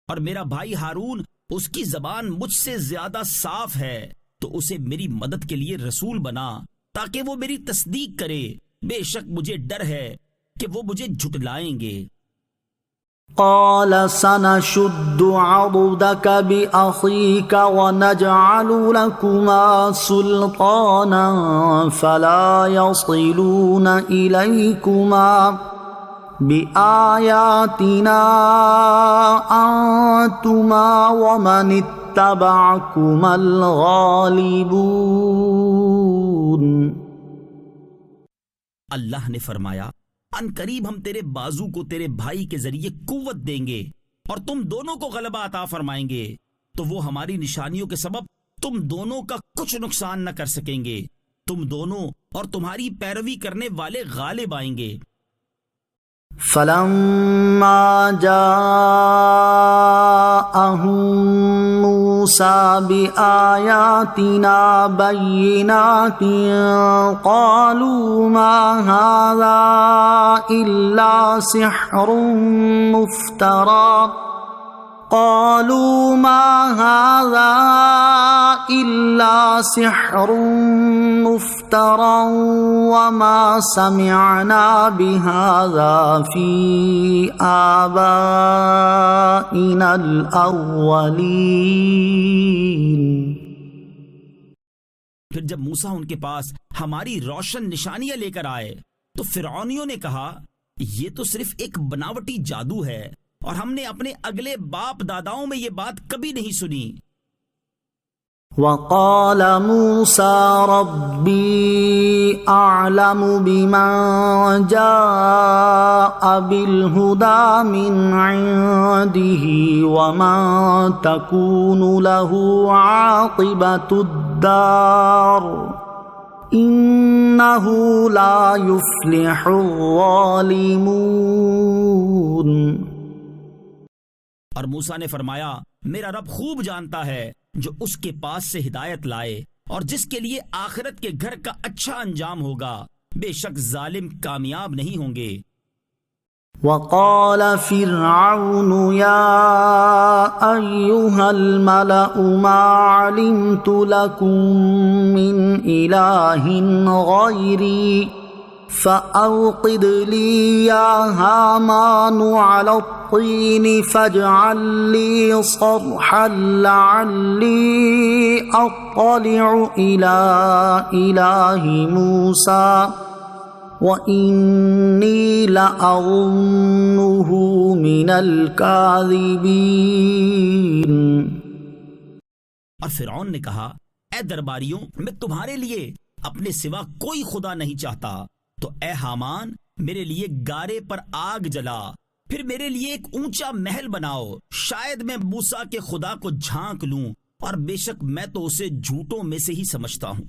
اور میرا بھائی ہارون اس کی زبان مجھ سے زیادہ صاف ہے تو اسے میری مدد کے لیے رسول بنا تاکہ وہ میری تصدیق کرے. بے شک مجھے ڈر ہے کہ وہ مجھے جھٹلائیں گے. قال سنشد عضدك بأخيك ونجعل لكما سلطانا فلا يصلون إليكما بآياتنا أنتما ومن اتبعكما الغالبون. اللہ نے فرمایا ان قریب ہم تیرے بازو کو تیرے بھائی کے ذریعے قوت دیں گے اور تم دونوں کو غلبہ عطا فرمائیں گے تو وہ ہماری نشانیوں کے سبب تم دونوں کا کچھ نقصان نہ کر سکیں گے. تم دونوں اور تمہاری پیروی کرنے والے غالب آئیں گے. فلما جاءهم موسى بآياتنا بينات قالوا ما هذا إلا سحر مفترى وما سمعنا بهذا في آبائنا الأولين. پھر جب موسیٰ ان کے پاس ہماری روشن نشانیاں لے کر آئے تو فرعونیوں نے کہا یہ تو صرف ایک بناوٹی جادو ہے اور ہم نے اپنے اگلے باپ داداؤں میں یہ بات کبھی نہیں سنی. وقال موسى ربي أعلم بمن جاء بالهدى من عنده ومن تكون له عاقبة الدار إنه لا يفلح الظالمون. اور موسیٰ نے فرمایا میرا رب خوب جانتا ہے جو اس کے پاس سے ہدایت لائے اور جس کے لیے آخرت کے گھر کا اچھا انجام ہوگا. بے شک ظالم کامیاب نہیں ہوں گے. وقال فرعون يا أيها الملأ ما علمت لكم من إله غيري فأوقد لي يا هامان على الطين فاجعل لي صرحا لعلي أطلع إلى إله موسى وإني لأظنه من الكاذبين. اور فرعون نے کہا اے درباریوں میں تمہارے لیے اپنے سوا کوئی خدا نہیں چاہتا تو اے حامان میرے لیے گارے پر آگ جلا پھر میرے لیے ایک اونچا محل بناؤ شاید میں موسیٰ کے خدا کو جھانک لوں اور بے شک میں تو اسے جھوٹوں میں سے ہی سمجھتا ہوں.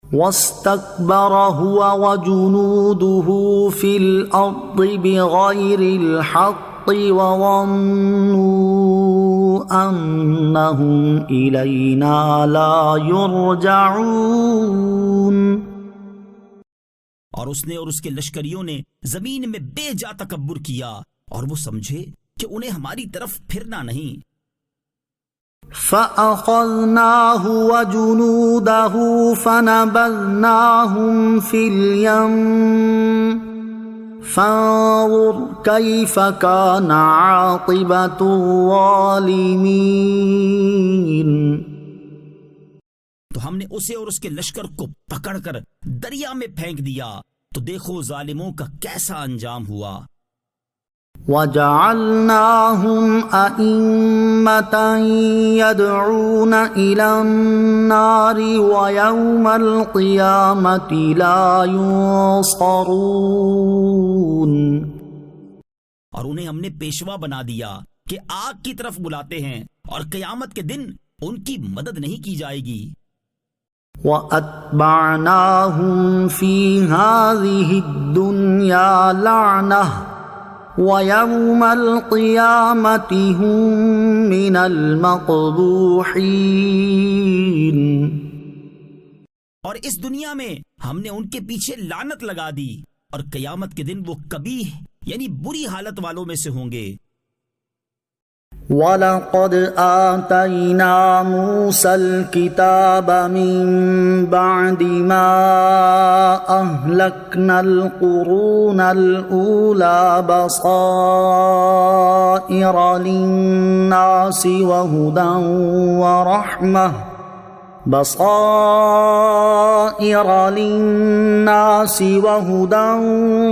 واستكبر هو وجنوده في الأرض بغير الحق وظنوا أنهم إلينا لا يرجعون. اور اس نے اور اس کے لشکریوں نے زمین میں بے جا تکبر کیا اور وہ سمجھے کہ انہیں ہماری طرف پھرنا نہیں. فَأَخَذْنَاهُ وَجُنُودَهُ فَنَبَذْنَاهُمْ فِي الْيَمِّ فَانظُرْ كَيْفَ كَانَ عَاقِبَةُ الظَّالِمِينَ. تو ہم نے اسے اور اس کے لشکر کو پکڑ کر دریا میں پھینک دیا تو دیکھو ظالموں کا کیسا انجام ہوا. وجعلناهم أئمة يدعون إلى النار ويوم القيامة لا ينصرون. اور انہیں ہم نے پیشوا بنا دیا کہ آگ کی طرف بلاتے ہیں اور قیامت کے دن ان کی مدد نہیں کی جائے گی. وَأَتْبَعْنَاهُمْ فِي هَذِهِ الدُّنْيَا لَعْنَةً وَيَوْمَ الْقِيَامَةِ هُمْ مِنَ الْمَقْبُوحِينَ. اور اس دنیا میں ہم نے ان کے پیچھے لعنت لگا دی اور قیامت کے دن وہ قبیح یعنی بری حالت والوں میں سے ہوں گے. وَلَقَدْ آتَيْنَا مُوسَى الْكِتَابَ مِن بَعْدِ مَا أَهْلَكْنَا الْقُرُونَ الْأُولَى بَصَائِرَ لِلنَّاسِ وَهُدًى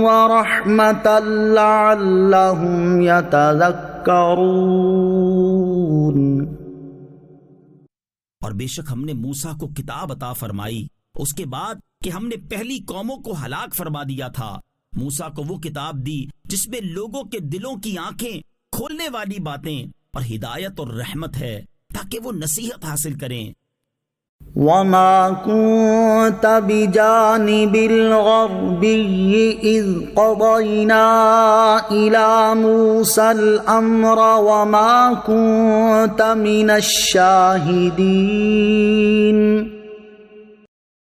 وَرَحْمَةً لَعَلَّهُمْ يَتَذَكَّرُونَ. اور بے شک ہم نے موسیٰ کو کتاب عطا فرمائی اس کے بعد کہ ہم نے پہلی قوموں کو ہلاک فرما دیا تھا. موسیٰ کو وہ کتاب دی جس میں لوگوں کے دلوں کی آنکھیں کھولنے والی باتیں اور ہدایت اور رحمت ہے تاکہ وہ نصیحت حاصل کریں. وَمَا كُنْتَ بِجَانِبِ الْغَرْبِيِّ إِذْ قَضَيْنَا إِلَى مُوسَى الْأَمْرَ وَمَا كُنْتَ مِنَ الشَّاهِدِينَ.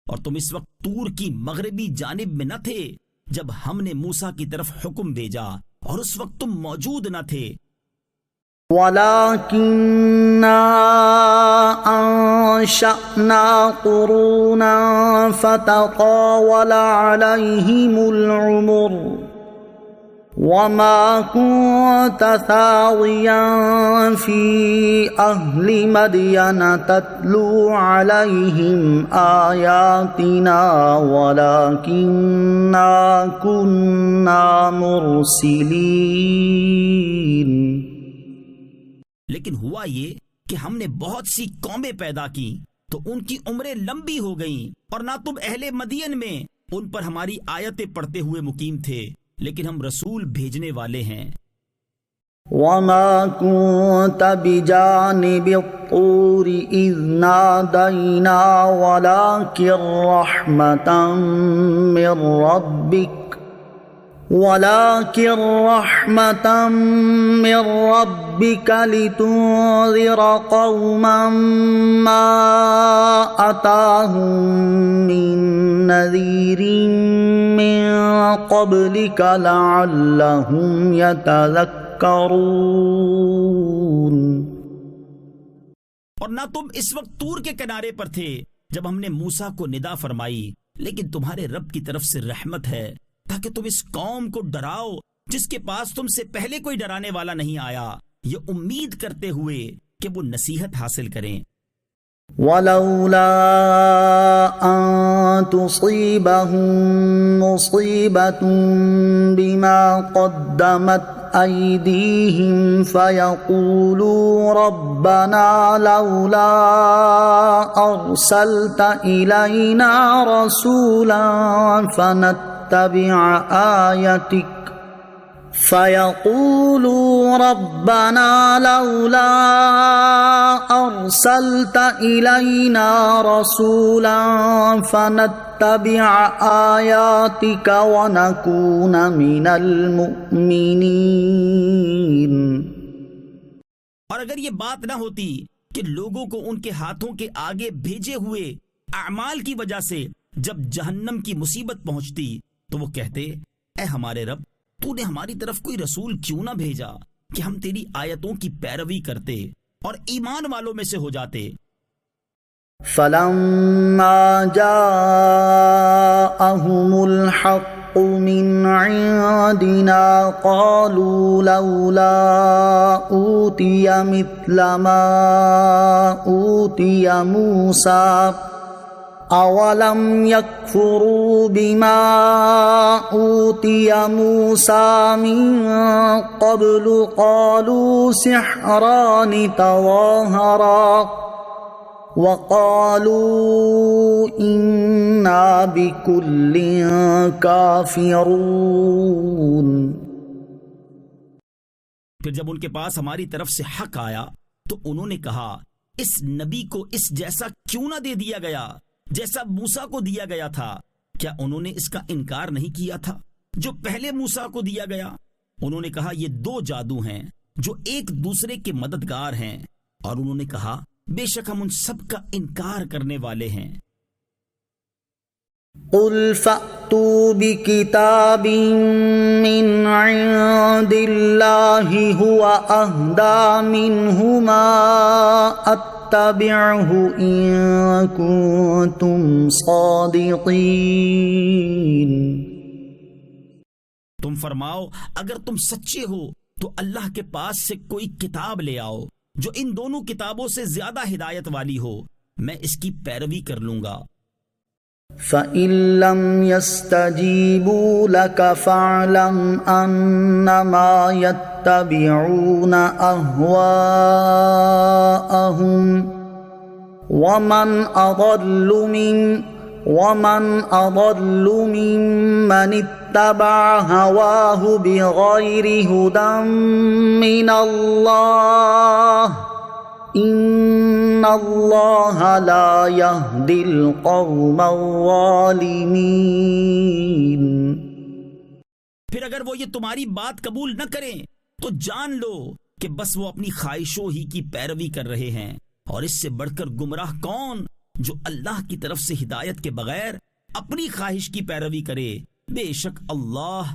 اور تم اس وقت طور کی مغربی جانب میں نہ تھے جب ہم نے موسیٰ کی طرف حکم بھیجا اور اس وقت تم موجود نہ تھے. وَلَكِنَّا أَنشَأْنَا قُرُونًا فَتَطَاوَلَ عَلَيْهِمُ الْعُمُرُ وَمَا كُنْتَ ثَاوِيًا فِي أَهْلِ مَدْيَنَ تَتْلُو عَلَيْهِمْ آيَاتِنَا وَلَكِنَّا كُنَّا مُرْسِلِينَ. لیکن ہوا یہ کہ ہم نے بہت سی قومیں پیدا کی تو ان کی عمریں لمبی ہو گئیں اور نہ تم اہل مدین میں ان پر ہماری آیتیں پڑھتے ہوئے مقیم تھے، لیکن ہم رسول بھیجنے والے ہیں. وَمَا كُنْتَ بِجَانِبِ الطُّورِ إِذْ نَادَيْنَا وَلَكِنْ رَحْمَةً مِّن رَّبِّكَ لِتُنذِرَ قَوْمًا مَّا أَتَاهُم مِّن نَّذِيرٍ مِّن قَبْلِكَ لَعَلَّهُمْ يَتَذَكَّرُونَ. اور نہ تم اس وقت طور کے کنارے پر تھے جب ہم نے موسیٰ کو ندا فرمائی، لیکن تمہارے رب کی طرف سے رحمت ہے تاکہ تم اس قوم کو ڈراؤ جس کے پاس تم سے پہلے کوئی ڈرانے والا نہیں آیا، یہ امید کرتے ہوئے کہ وہ نصیحت حاصل کریں. وَلَوْلَا أَن تُصِيبَهُم مُّصِيبَةٌ بِمَا قَدَّمَتْ أَيْدِيهِمْ فَيَقُولُوا رَبَّنَا لَوْلَا أَرْسَلْتَ إِلَيْنَا رَسُولًا فَنَتَّبِعَ آيَاتِكَ فَيَقُولُوا رَبَّنَا لَوْلَا أَرْسَلْتَ إِلَيْنَا رَسُولًا فَنَتَّبِعَ آيَاتِكَ وَنَكُونَ مِنَ الْمُؤْمِنِينَ. اور اگر یہ بات نہ ہوتی کہ لوگوں کو ان کے ہاتھوں کے آگے بھیجے ہوئے اعمال کی وجہ سے جب جہنم کی مصیبت پہنچتی تو وہ کہتے، اے ہمارے رب، تو نے ہماری طرف کوئی رسول کیوں نہ بھیجا کہ ہم تیری آیتوں کی پیروی کرتے اور ایمان والوں میں سے ہو جاتے. فَلَمَّا جَاءَهُمُ الْحَقُّ مِنْ عِنْدِنَا قَالُوا لَوْلَا أُوتِيَ مِثْلَ مَا أُوتِيَ مُوسَىٰ أولم يكفروا بما أوتي موسى من قبل قالوا سحران تظاهرا وقالوا إنا بكل كافرون. پھر جب ان کے پاس ہماری طرف سے حق آیا تو انہوں نے کہا اس نبی کو اس جیسا کیوں نہ دے دیا گیا جیسا موسیٰ کو دیا گیا تھا. کیا انہوں نے اس کا انکار نہیں کیا تھا جو پہلے موسیٰ کو دیا گیا؟ انہوں نے کہا یہ دو جادو ہیں جو ایک دوسرے کے مددگار ہیں، اور انہوں نے کہا بے شک ہم ان سب کا انکار کرنے والے ہیں. قل فأتوا بكتاب من عند الله هو أهدى منهما اتبعه إن كنتم صادقين. تم فرماؤ اگر تم سچے ہو تو اللہ کے پاس سے کوئی کتاب لے آؤ جو ان دونوں کتابوں سے زیادہ ہدایت والی ہو، میں اس کی پیروی کر لوں گا. فَإِن لَّمْ يَسْتَجِيبُوا لَكَ فَاعْلَمْ أَنَّمَا يَتَّبِعُونَ أَهْوَاءَهُمْ وَمَنْ أَضَلُّ مِمَّنِ اتَّبَعَ هَوَاهُ بِغَيْرِ هُدًى مِّنَ اللَّهِ إِنَّ اللَّهَ لَا يَهْدِي الْقَوْمَ الظَّالِمِينَ. پھر اگر وہ یہ تمہاری بات قبول نہ کریں تو جان لو کہ بس وہ اپنی خواہشوں ہی کی پیروی کر رہے ہیں، اور اس سے بڑھ کر گمراہ کون جو اللہ کی طرف سے ہدایت کے بغیر اپنی خواہش کی پیروی کرے. بے شک اللہ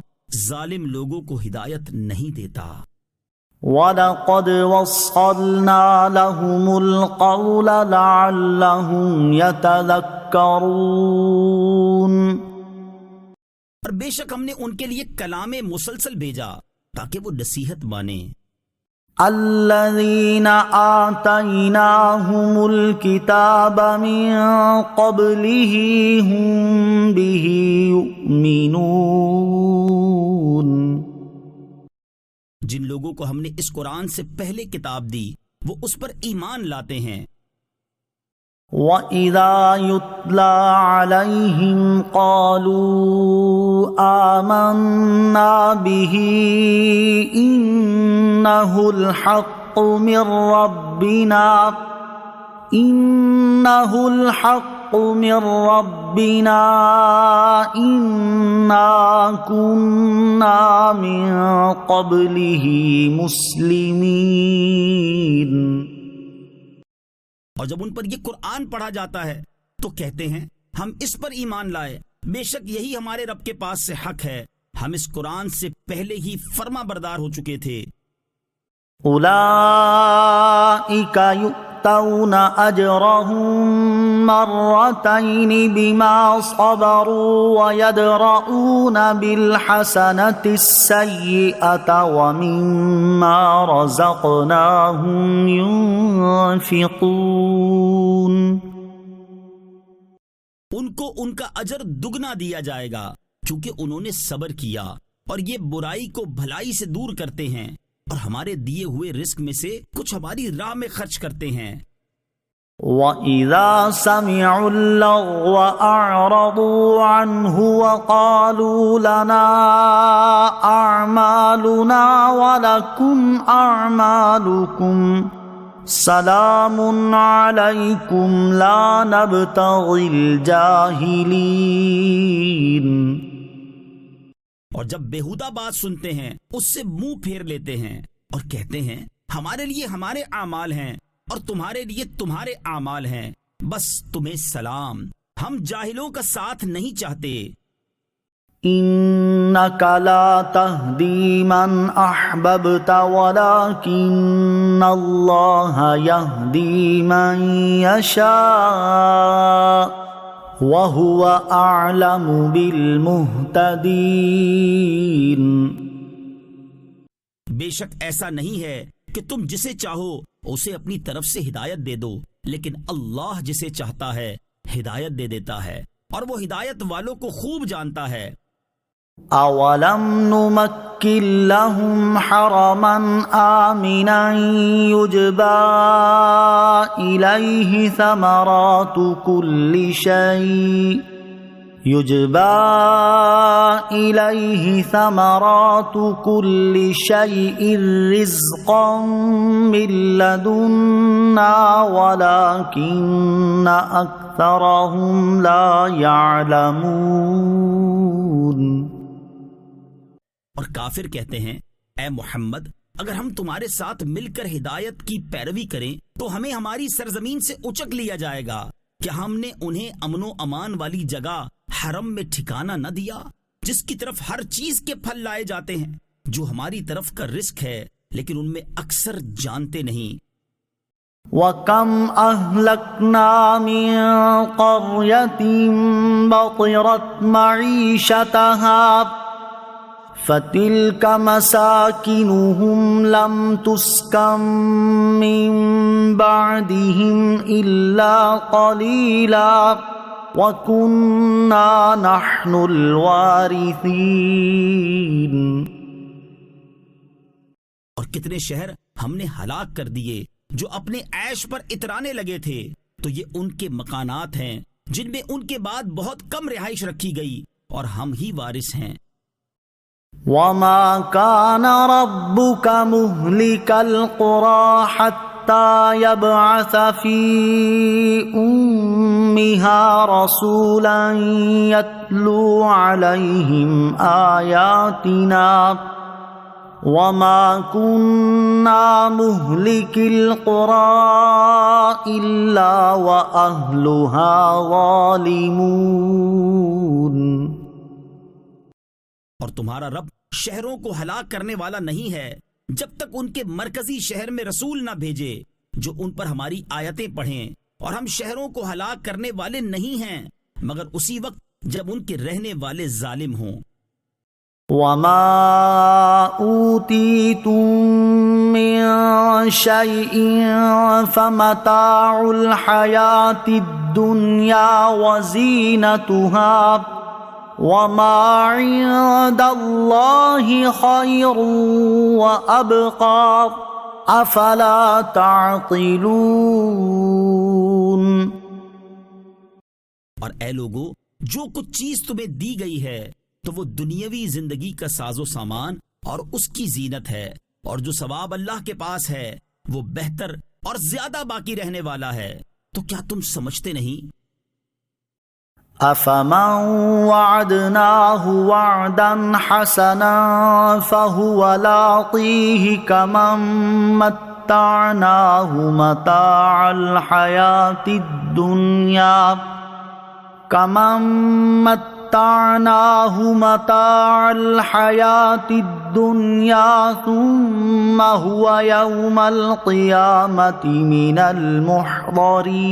ظالم لوگوں کو ہدایت نہیں دیتا. وَلَقَدْ وَصَّلْنَا لَهُمُ الْقَوْلَ لَعَلَّهُمْ يَتَذَكَّرُونَ. اور بے شک ہم نے ان کے لیے کلام مسلسل بھیجا تاکہ وہ نصیحت مانیں. الَّذِينَ آتَيْنَاهُمُ الْكِتَابَ مِن قَبْلِهِ هُمْ بِهِ يُؤْمِنُونَ. جن لوگوں کو ہم نے اس قرآن سے پہلے کتاب دی وہ اس پر ایمان لاتے ہیں. وَإِذَا يُتْلَى عَلَيْهِمْ قَالُوا آمَنَّا بِهِ إِنَّهُ الْحَقُّ مِنْ رَبِّنَا إِنَّا كُنَّا مِن قَبْلِهِ مُسْلِمِينَ. اور جب ان پر یہ قرآن پڑھا جاتا ہے تو کہتے ہیں ہم اس پر ایمان لائے، بے شک یہی ہمارے رب کے پاس سے حق ہے، ہم اس قرآن سے پہلے ہی فرما بردار ہو چکے تھے. اولئک یؤتون اجرهم مرتین بما صبروا ویدرؤون بالحسنة السیئة ومما رزقناهم ينفقون. ان کو ان کا اجر دگنا دیا جائے گا چونکہ انہوں نے صبر کیا اور یہ برائی کو بھلائی سے دور کرتے ہیں اور ہمارے دیے ہوئے رزق میں سے کچھ ہماری راہ میں خرچ کرتے ہیں. وَإِذَا سَمِعُوا اللَّغْوَ أَعْرَضُوا عَنْهُ وَقَالُوا لَنَا أَعْمَالُنَا وَلَكُمْ أَعْمَالُكُمْ سَلَامٌ عَلَيْكُمْ لَا نَبْتَغِي الْجَاهِلِينَ. اور جب بیہودہ بات سنتے ہیں اس سے منہ پھیر لیتے ہیں اور کہتے ہیں ہمارے لیے ہمارے اعمال ہیں اور تمہارے لیے تمہارے اعمال ہیں، بس تمہیں سلام، ہم جاہلوں کا ساتھ نہیں چاہتے. إِنَّكَ لَا تَهْدِي مَنْ أَحْبَبْتَ وَلَكِنَّ اللَّهَ يَهْدِي مَنْ يَشَاءُ وَهُوَ أَعْلَمُ بِالْمُهْتَدِينَ. بے شک ایسا نہیں ہے کہ تم جسے چاہو اسے اپنی طرف سے ہدایت دے دو، لیکن اللہ جسے چاہتا ہے ہدایت دے دیتا ہے اور وہ ہدایت والوں کو خوب جانتا ہے۔ اولم نمکن لهم حرما آمنا یجبا الیہ ثمرات كل شيء رزقا من لدنا ولكن أكثرهم لا يعلمون۔ اور کافر کہتے ہیں اے محمد اگر ہم تمہارے ساتھ مل کر ہدایت کی پیروی کریں تو ہمیں ہماری سرزمین سے اچک لیا جائے گا۔ کیا ہم نے انہیں امن و امان والی جگہ حرم میں ٹھکانہ نہ دیا جس کی طرف ہر چیز کے پھل لائے جاتے ہیں، جو ہماری طرف کا رزق ہے لیکن ان میں اکثر جانتے نہیں۔ وَكَمْ أَهْلَكْنَا مِن قَرْيَةٍ بَطِرَتْ مَعِيشَتَهَا فَتِلْكَ مَسَاكِنُهُمْ لَمْ تُسْكَنْ مِنْ بَعْدِهِمْ إِلَّا قَلِيلًا وَكُنَّا نَحْنُ الْوَارِثِينَ۔ اور کتنے شہر ہم نے ہلاک کر دیے جو اپنے عیش پر اترانے لگے تھے، تو یہ ان کے مکانات ہیں جن میں ان کے بعد بہت کم رہائش رکھی گئی اور ہم ہی وارث ہیں۔ وَمَا كَانَ رَبُّكَ مُهْلِكَ الْقُرَى حَتَّى يَبْعَثَ فِي أُمِّهَا رَسُولًا يَتْلُو عَلَيْهِمْ آيَاتِنَا وَمَا كُنَّا مُهْلِكِ الْقُرَى إِلَّا وَأَهْلُهَا ظَالِمُونَ۔ اور تمہارا رب شہروں کو ہلاک کرنے والا نہیں ہے جب تک ان کے مرکزی شہر میں رسول نہ بھیجے جو ان پر ہماری آیتیں پڑھیں، اور ہم شہروں کو ہلاک کرنے والے نہیں ہیں مگر اسی وقت جب ان کے رہنے والے ظالم ہوں۔ وَمَا أُوتِيتُم مِّن شَيْءٍ فَمَتَاعُ الْحَيَاةِ الدُّنْيَا وَزِينَتُهَا وَمَا عِندَ اللَّهِ خَيْرٌ وَأَبْقَىٰ أَفَلَا تَعْقِلُونَ۔ اور اے لوگو جو کچھ چیز تمہیں دی گئی ہے تو وہ دنیاوی زندگی کا ساز و سامان اور اس کی زینت ہے، اور جو ثواب اللہ کے پاس ہے وہ بہتر اور زیادہ باقی رہنے والا ہے۔ تو کیا تم سمجھتے نہیں؟ أَفَمَنْ وَعَدْنَاهُ وَعْدًا حَسَنًا فَهُوَ لَاقِيهِ كَمَنْ مَتَّعْنَاهُ مَتَاعَ الْحَيَاةِ الدُّنْيَا ثُمَّ هُوَ يَوْمَ الْقِيَامَةِ مِنَ الْمُحْضَرِينَ۔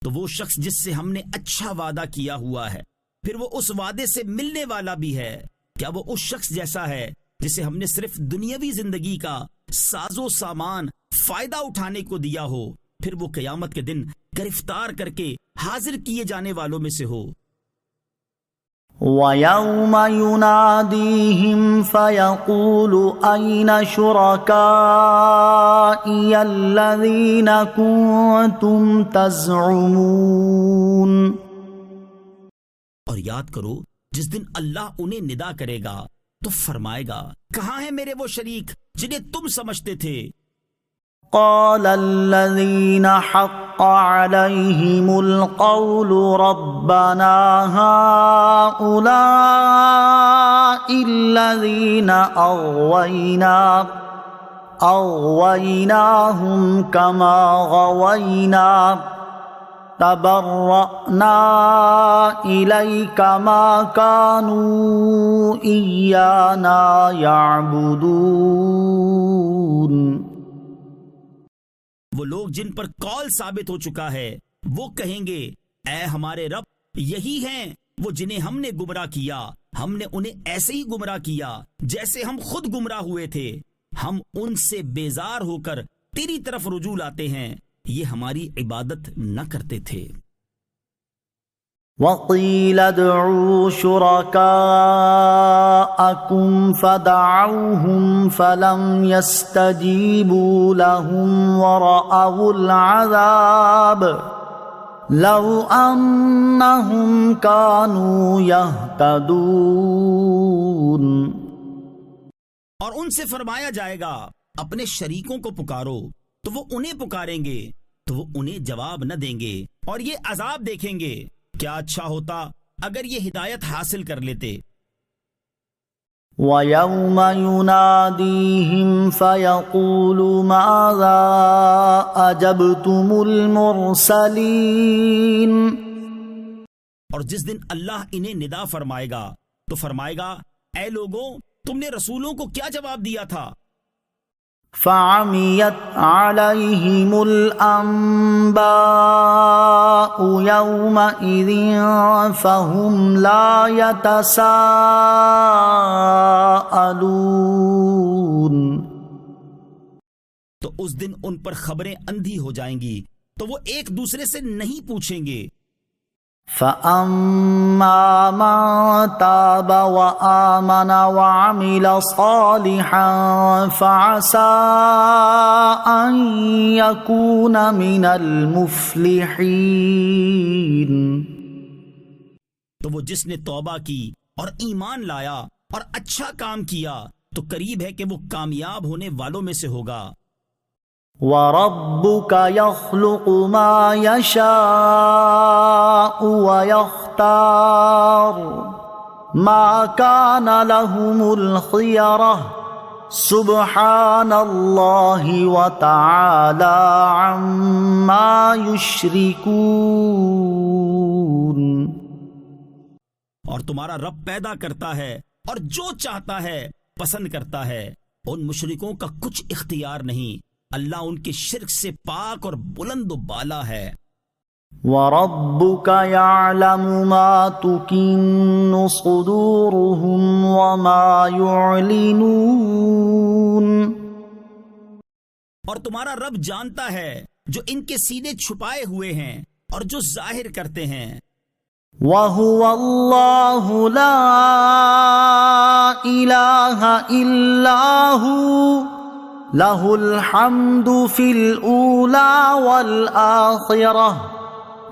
تو وہ شخص جس سے ہم نے اچھا وعدہ کیا ہوا ہے پھر وہ اس وعدے سے ملنے والا بھی ہے، کیا وہ اس شخص جیسا ہے جسے ہم نے صرف دنیاوی زندگی کا ساز و سامان فائدہ اٹھانے کو دیا ہو، پھر وہ قیامت کے دن گرفتار کر کے حاضر کیے جانے والوں میں سے ہو۔ وَيَوْمَ يُنَادِيهِمْ فَيَقُولُ أَيْنَ شُرَكَائِيَ الَّذِينَ كُنتُمْ تَزْعُمُونَ۔ اور یاد کرو جس دن اللہ انہیں ندا کرے گا تو فرمائے گا کہاں ہیں میرے وہ شریک جنہیں تم سمجھتے تھے؟ قال الذين حق عليهم القول ربنا هؤلاء الذين أغويناهم كما غوينا تبرأنا إليك ما كانوا إيانا يعبدون۔ وہ لوگ جن پر قول ثابت ہو چکا ہے وہ کہیں گے اے ہمارے رب یہی ہیں وہ جنہیں ہم نے گمراہ کیا، ہم نے انہیں ایسے ہی گمراہ کیا جیسے ہم خود گمراہ ہوئے تھے، ہم ان سے بیزار ہو کر تیری طرف رجوع لاتے ہیں یہ ہماری عبادت نہ کرتے تھے۔ وَقِيلَ ادْعُوا شُرَكَاءَكُمْ فَدَعَوْهُمْ فَلَمْ يَسْتَجِيبُوا لَهُمْ وَرَأَوُا الْعَذَابَ لَوْ أَنَّهُمْ كَانُوا يَهْتَدُونَ۔ اور ان سے فرمایا جائے گا اپنے شریکوں کو پکارو، تو وہ انہیں پکاریں گے تو وہ انہیں جواب نہ دیں گے، اور یہ عذاب دیکھیں گے۔ کیا اچھا ہوتا اگر یہ ہدایت حاصل کر لیتے۔ وَيَوْمَ يُنَادِيهِمْ فَيَقُولُ مَاذَا أَجَبْتُمُ الْمُرْسَلِينَ۔ اور جس دن اللہ انہیں ندا فرمائے گا تو فرمائے گا، اے لوگوں، تم نے رسولوں کو کیا جواب دیا تھا؟ فَعَمِيَتْ عَلَيْهِمُ الْأَنبَاءُ يَوْمَئِذٍ فَهُمْ لَا يَتَسَاءَلُونَ۔ تو اس دن ان پر خبریں اندھی ہو جائیں گی تو وہ ایک دوسرے سے نہیں پوچھیں گے۔ فَأَمَّا مَن تَابَ وَآمَنَ وَعَمِلَ صَالِحًا فَعَسَىٰ أَن يَكُونَ مِنَ الْمُفْلِحِينَ۔ تو وہ جس نے توبہ کی اور ایمان لایا اور اچھا کام کیا تو قریب ہے کہ وہ کامیاب ہونے والوں میں سے ہوگا۔ وَرَبُّكَ يَخْلُقُ مَا يَشَاءُ وَيَخْتَارُ مَا كَانَ لَهُمُ الْخِيَرَةُ سُبْحَانَ اللَّهِ وَتَعَالَى عَمَّا يُشْرِكُونَ۔ اور تمہارا رب پیدا کرتا ہے اور جو چاہتا ہے پسند کرتا ہے، ان مشرکوں کا کچھ اختیار نہیں۔ اللہ ان کے شرک سے پاک اور بلند و بالا ہے۔ وَرَبُّكَ يَعْلَمُ مَا تُكِنُّ صُدُورُهُمْ وَمَا يُعْلِنُونَ۔ اور تمہارا رب جانتا ہے جو ان کے سینے چھپائے ہوئے ہیں اور جو ظاہر کرتے ہیں۔ وَهُوَ اللَّهُ لَا إِلَٰهَ إِلَّا هُوَ لَهُ الْحَمْدُ فِي الْأُولَى وَالْآخِرَةِ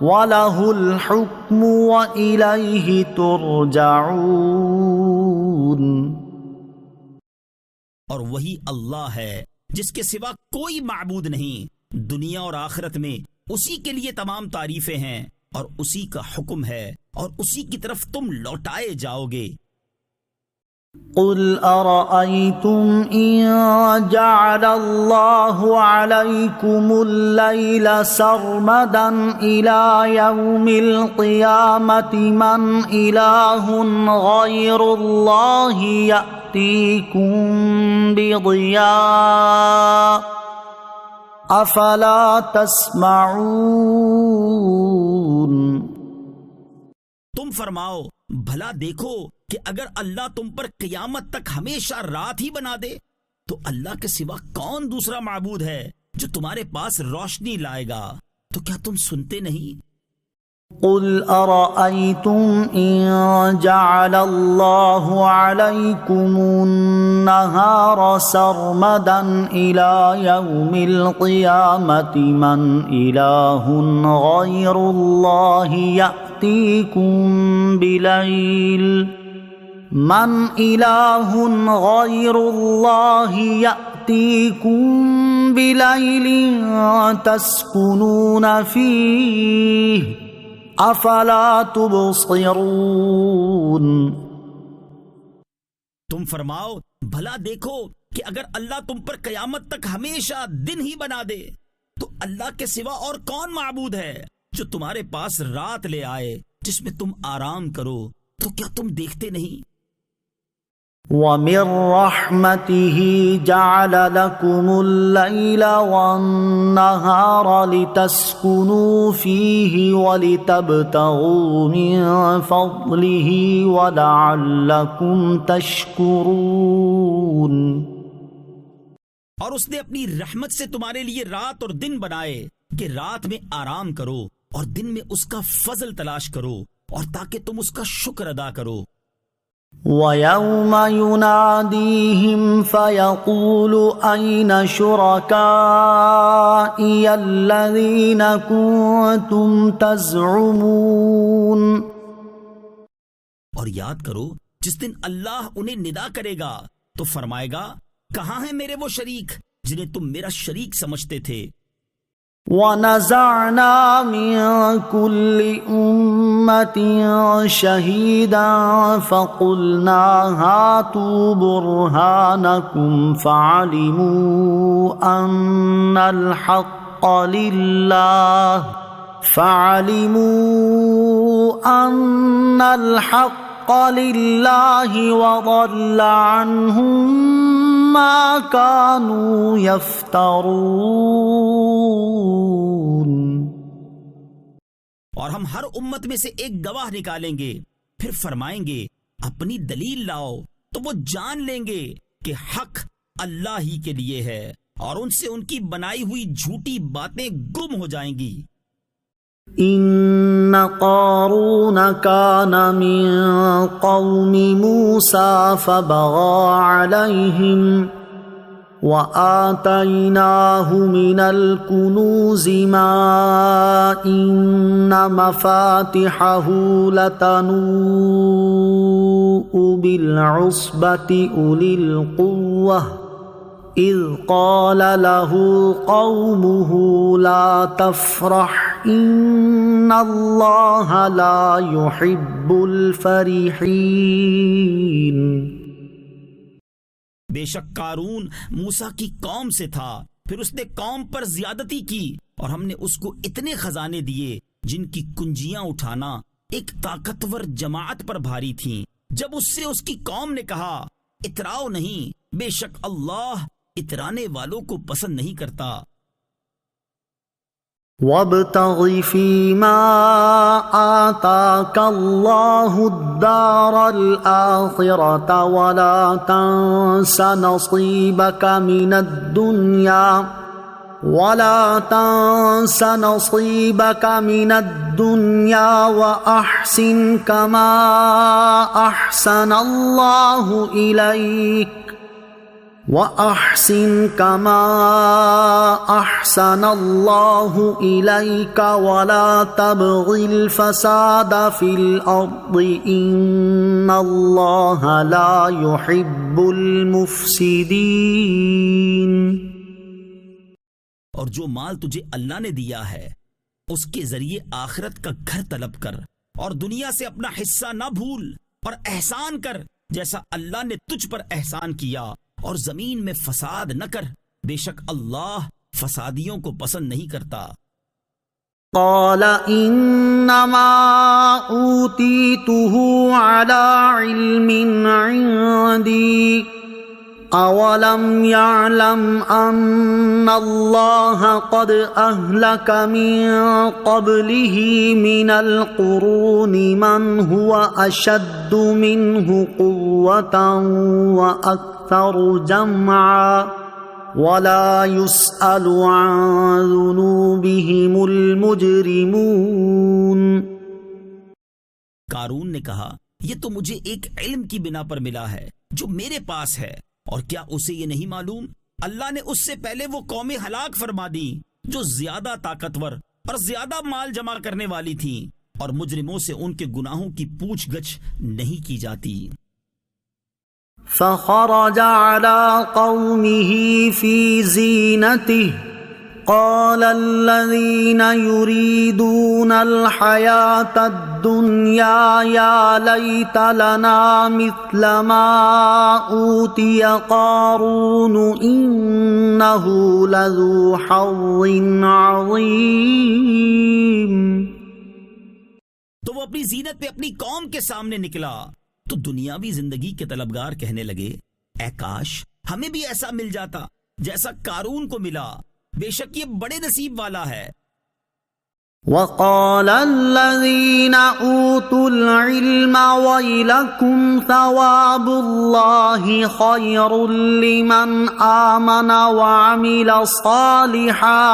وَلَهُ الْحُكْمُ وَإِلَيْهِ تُرْجَعُونَ۔ اور وہی اللہ ہے جس کے سوا کوئی معبود نہیں، دنیا اور آخرت میں اسی کے لیے تمام تعریفیں ہیں، اور اسی کا حکم ہے، اور اسی کی طرف تم لوٹائے جاؤ گے۔ قُلْ أَرَأَيْتُمْ إِن جَعَلَ اللَّهُ عَلَيْكُمُ اللَّيْلَ سَرْمَدًا إِلَى يَوْمِ الْقِيَامَةِ مَنْ إِلَٰهٌ غَيْرُ اللَّهِ يَأْتِيكُمْ بِضِيَاءٍ أَفَلَا تَسْمَعُونَ۔ تم فرماؤ، بھلا دیکھو کہ اگر اللہ تم پر قیامت تک ہمیشہ رات ہی بنا دے تو اللہ کے سوا کون دوسرا معبود ہے جو تمہارے پاس روشنی لائے گا؟ تو کیا تم سنتے نہیں؟ قُلْ أَرَأَيْتُمْ إِن جَعَلَ اللَّهُ عَلَيْكُمُ النَّهَارَ سَرْمَدًا إِلَى يَوْمِ الْقِيَامَةِ مَنْ إِلَٰهٌ غَيْرُ اللَّهِ يَأْتِيكُمْ بِلَيْلٍ تَسْكُنُونَ فِيهِ افلا تبصرون۔ تم فرماؤ، بھلا دیکھو کہ اگر اللہ تم پر قیامت تک ہمیشہ دن ہی بنا دے تو اللہ کے سوا اور کون معبود ہے جو تمہارے پاس رات لے آئے جس میں تم آرام کرو؟ تو کیا تم دیکھتے نہیں؟ وَمِن رَّحْمَتِهِ جَعَلَ لَكُمُ اللَّيْلَ وَالنَّهَارَ لِتَسْكُنُوا فِيهِ وَلِتَبْتَغُوا مِن فَضْلِهِ وَلَعَلَّكُمْ تَشْكُرُونَ۔ اور اس نے اپنی رحمت سے تمہارے لیے رات اور دن بنائے کہ رات میں آرام کرو اور دن میں اس کا فضل تلاش کرو اور تاکہ تم اس کا شکر ادا کرو۔ وَيَوْمَ يُنَادِيهِمْ فَيَقُولُ أَيْنَ شُرَكَائِيَ الَّذِينَ كُنتُمْ تَزْعُمُونَ۔ اور یاد کرو جس دن اللہ انہیں ندا کرے گا تو فرمائے گا، کہاں ہیں میرے وہ شریک جنہیں تم میرا شریک سمجھتے تھے؟ وَنَزَعْنَا مِن كُلِّ أُمَّةٍ شَهِيدًا فَقُلْنَا هَاتُوا بُرْهَانَكُمْ فَعَلِمُوا أَنَّ الْحَقَّ لِلَّهِ وَضَلَّ عَنْهُمْ مَا كَانُوا يَفْتَرُونَ۔ اور ہم ہر امت میں سے ایک گواہ نکالیں گے، پھر فرمائیں گے اپنی دلیل لاؤ، تو وہ جان لیں گے کہ حق اللہ ہی کے لیے ہے اور ان سے ان کی بنائی ہوئی جھوٹی باتیں گم ہو جائیں گی۔ إن قارون كان من قوم موسى فبغى عليهم وآتيناه من الكنوز ما إن مفاتحه لتنوء بالعصبة أولي القوة إذ قال له قومه لا تفرح إن الله لا يحب الفرحين۔ بے شک قارون موسیٰ کی قوم سے تھا، پھر اس نے قوم پر زیادتی کی اور ہم نے اس کو اتنے خزانے دیے جن کی کنجیاں اٹھانا ایک طاقتور جماعت پر بھاری تھیں۔ جب اس سے اس کی قوم نے کہا اتراؤ نہیں، بے شک اللہ اترانے والوں کو پسند نہیں کرتا۔ وَابْتَغِ فِيمَا آتَاكَ اللَّهُ الدَّارَ الْآخِرَةَ وَلَا تَنْسَ نَصِيبَكَ مِنَ الدُّنْيَا وَأَحْسِنْ كَمَا أَحْسَنَ اللَّهُ إِلَيْكَ وَلَا تَبْغِ الْفَسَادَ فِي الْأَرْضِ إِنَّ اللَّهَ لَا يُحِبُّ الْمُفْسِدِينَ۔ اور جو مال تجھے اللہ نے دیا ہے اس کے ذریعے آخرت کا گھر طلب کر اور دنیا سے اپنا حصہ نہ بھول اور احسان کر جیسا اللہ نے تجھ پر احسان کیا، اور زمین میں فساد نہ کر، بے شک اللہ فسادیوں کو پسند نہیں کرتا۔ قال انما اوتیتہ علی علم عندی اولم يعلم ان اللہ قد اہلک من قبلہ من القرون من هو اشد منہ قوة واکثر جمعا ولا يسأل عن ذنوبهم المجرمون۔ قارون نے کہا یہ تو مجھے ایک علم کی بنا پر ملا ہے جو میرے پاس ہے، اور کیا اسے یہ نہیں معلوم اللہ نے اس سے پہلے وہ قومیں ہلاک فرما دی جو زیادہ طاقتور اور زیادہ مال جمع کرنے والی تھیں، اور مجرموں سے ان کے گناہوں کی پوچھ گچھ نہیں کی جاتی۔ فخرج على قومه في زينته قال الذين يريدون الحياة الدنيا يا ليت لنا مثل ما أوتي قارون إنه لذو حظ عظيم۔ تو وہ اپنی زینت پہ اپنی قوم کے سامنے نکلا تو دنیاوی زندگی کے طلبگار کہنے لگے اے کاش ہمیں بھی ایسا مل جاتا جیسا قارون کو ملا، بے شک یہ بڑے نصیب والا ہے۔ وقال الذين اوتوا العلم ويلكم ثواب الله خير لمن آمن وعمل صالحا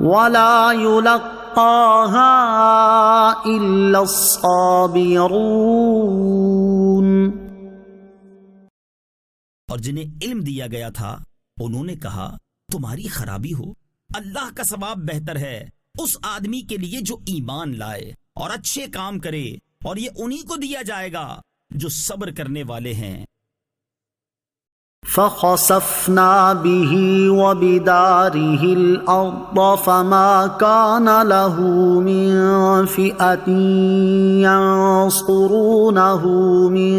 ولا يلقاها إلا الصابرون. اور جنہیں علم دیا گیا تھا انہوں نے کہا تمہاری خرابی ہو، اللہ کا ثواب بہتر ہے اس آدمی کے لیے جو ایمان لائے اور اچھے کام کرے، اور یہ انہی کو دیا جائے گا جو صبر کرنے والے ہیں. فخسفنا به وبداره الأرض فما كان له من فئة ينصرونه من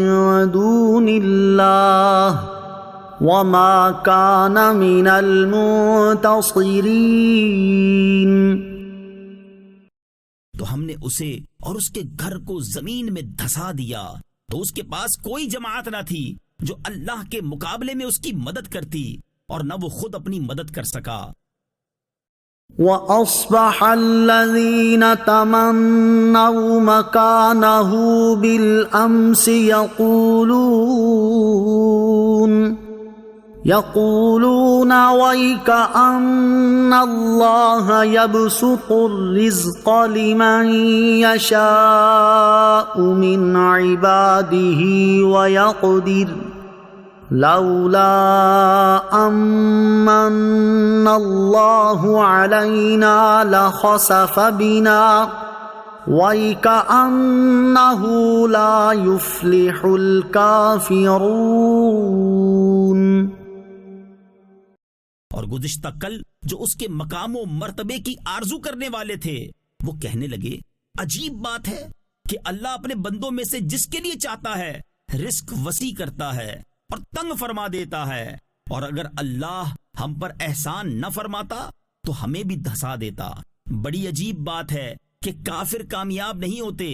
دون الله وما كان من المنتصرين. تو ہم نے اسے اور اس کے گھر کو زمین میں دھسا دیا تو اس کے پاس کوئی جماعت نہ تھی جو اللہ کے مقابلے میں اس کی مدد کرتی، اور نہ وہ خود اپنی مدد کر سکا. وَأَصْبَحَ الَّذِينَ تَمَنَّوْا مَكَانَهُ بِالْأَمْسِ يقولون ويك أن الله يبسط الرزق لمن يشاء من عباده ويقدر لولا أمن الله علينا لخسف بنا وَيْكَأَنَّهُ لَا يُفْلِحُ الْكَافِرُونَ. اور گزشتہ کل جو اس کے مقام و مرتبے کی آرزو کرنے والے تھے وہ کہنے لگے عجیب بات ہے کہ اللہ اپنے بندوں میں سے جس کے لیے چاہتا ہے رزق وسیع کرتا ہے اور تنگ فرما دیتا ہے، اور اگر اللہ ہم پر احسان نہ فرماتا تو ہمیں بھی دھسا دیتا. بڑی عجیب بات ہے کہ کافر کامیاب نہیں ہوتے.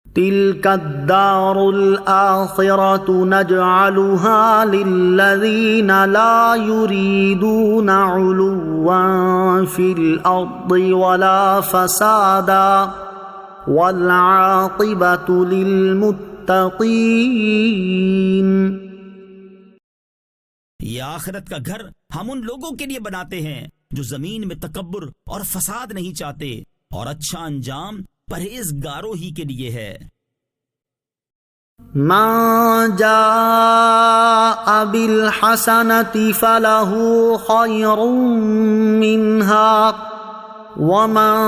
تلك الدار الآخرة نجعلها للذين لا يريدون علوا في الأرض ولا فسادا والعاقبة للمتقين. یہ آخرت کا گھر ہم ان لوگوں کے لیے بناتے ہیں جو زمین میں تکبر اور فساد نہیں چاہتے، اور اچھا انجام پرہیزگاروں ہی کے لیے ہے. من جاء بالحسنة فله خير منها ومن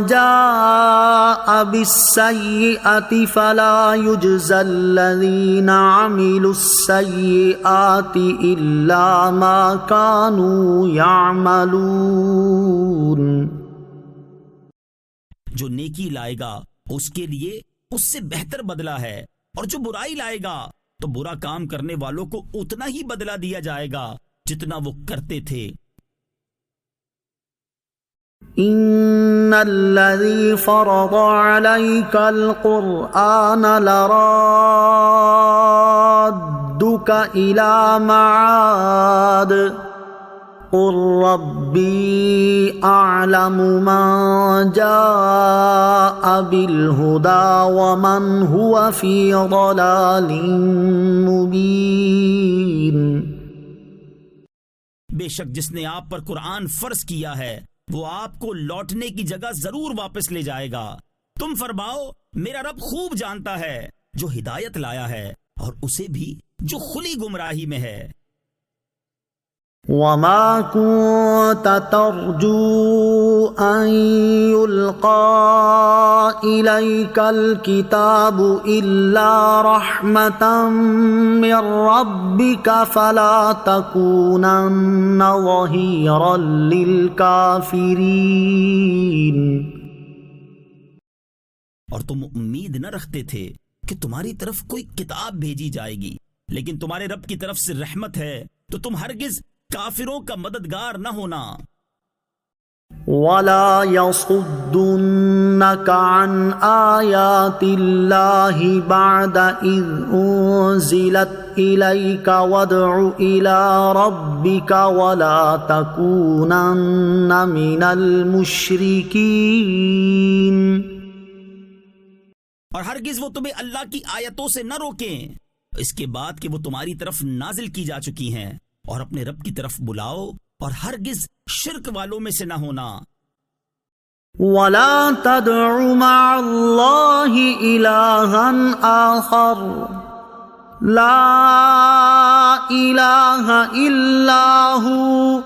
جاء بالسيئة فلا يجزى الذين عملوا السيئات إلا ما كانوا يعملون. جو نیکی لائے گا اس کے لیے اس سے بہتر بدلہ ہے، اور جو برائی لائے گا تو برا کام کرنے والوں کو اتنا ہی بدلہ دیا جائے گا جتنا وہ کرتے تھے. ان الذي فرض عليك القرآن لرادك الى معاد قل ربي اعلم من جاء بالهدى ومن هو في ضلال مبين. بے شک جس نے آپ پر قرآن فرض کیا ہے وہ آپ کو لوٹنے کی جگہ ضرور واپس لے جائے گا. تم فرماؤ میرا رب خوب جانتا ہے جو ہدایت لایا ہے اور اسے بھی جو کھلی گمراہی میں ہے. وما كنت ترجو أن يلقى إليك الكتاب إلا رحمة من ربك فلا تكونن ظهيرا للكافرين. اور تم امید نہ رکھتے تھے کہ تمہاری طرف کوئی کتاب بھیجی جائے گی، لیکن تمہارے رب کی طرف سے رحمت ہے تو تم ہرگز کافروں کا مددگار نہ ہونا. وَلَا يَصُدُّنَّكَ عَنْ آيَاتِ اللَّهِ بَعْدَ إِذْ أُنزِلَتْ إِلَيْكَ وَادْعُ إِلَى رَبِّكَ وَلَا تَكُونَنَّ مِنَ الْمُشْرِكِينَ. اور ہرگز وہ تمہیں اللہ کی آیتوں سے نہ روکیں اس کے بعد کہ وہ تمہاری طرف نازل کی جا چکی ہیں، اور اپنے رب کی طرف بلاؤ اور ہرگز شرک والوں میں سے نہ ہونا. ولا تدع مع الله إلها آخر لا إله إلا هو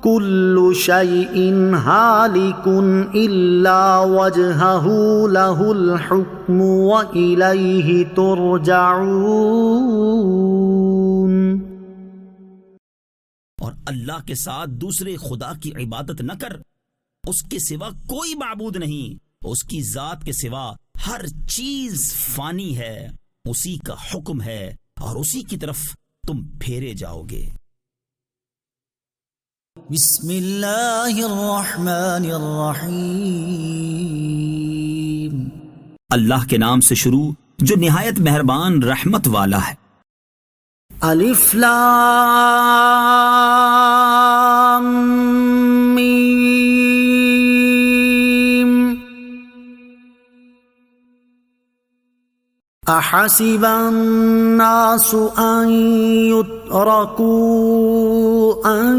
كل شيء هالك إلا وجهه له الحكم وإليه ترجعون. اور اللہ کے ساتھ دوسرے خدا کی عبادت نہ کر. اس کے سوا کوئی معبود نہیں. اس کی ذات کے سوا ہر چیز فانی ہے. اسی کا حکم ہے اور اسی کی طرف تم پھیرے جاؤ گے. بسم اللہ الرحمن الرحیم. اللہ کے نام سے شروع جو نہایت مہربان رحمت والا ہے. الف لام میم. احسب الناس ان يتركوا ان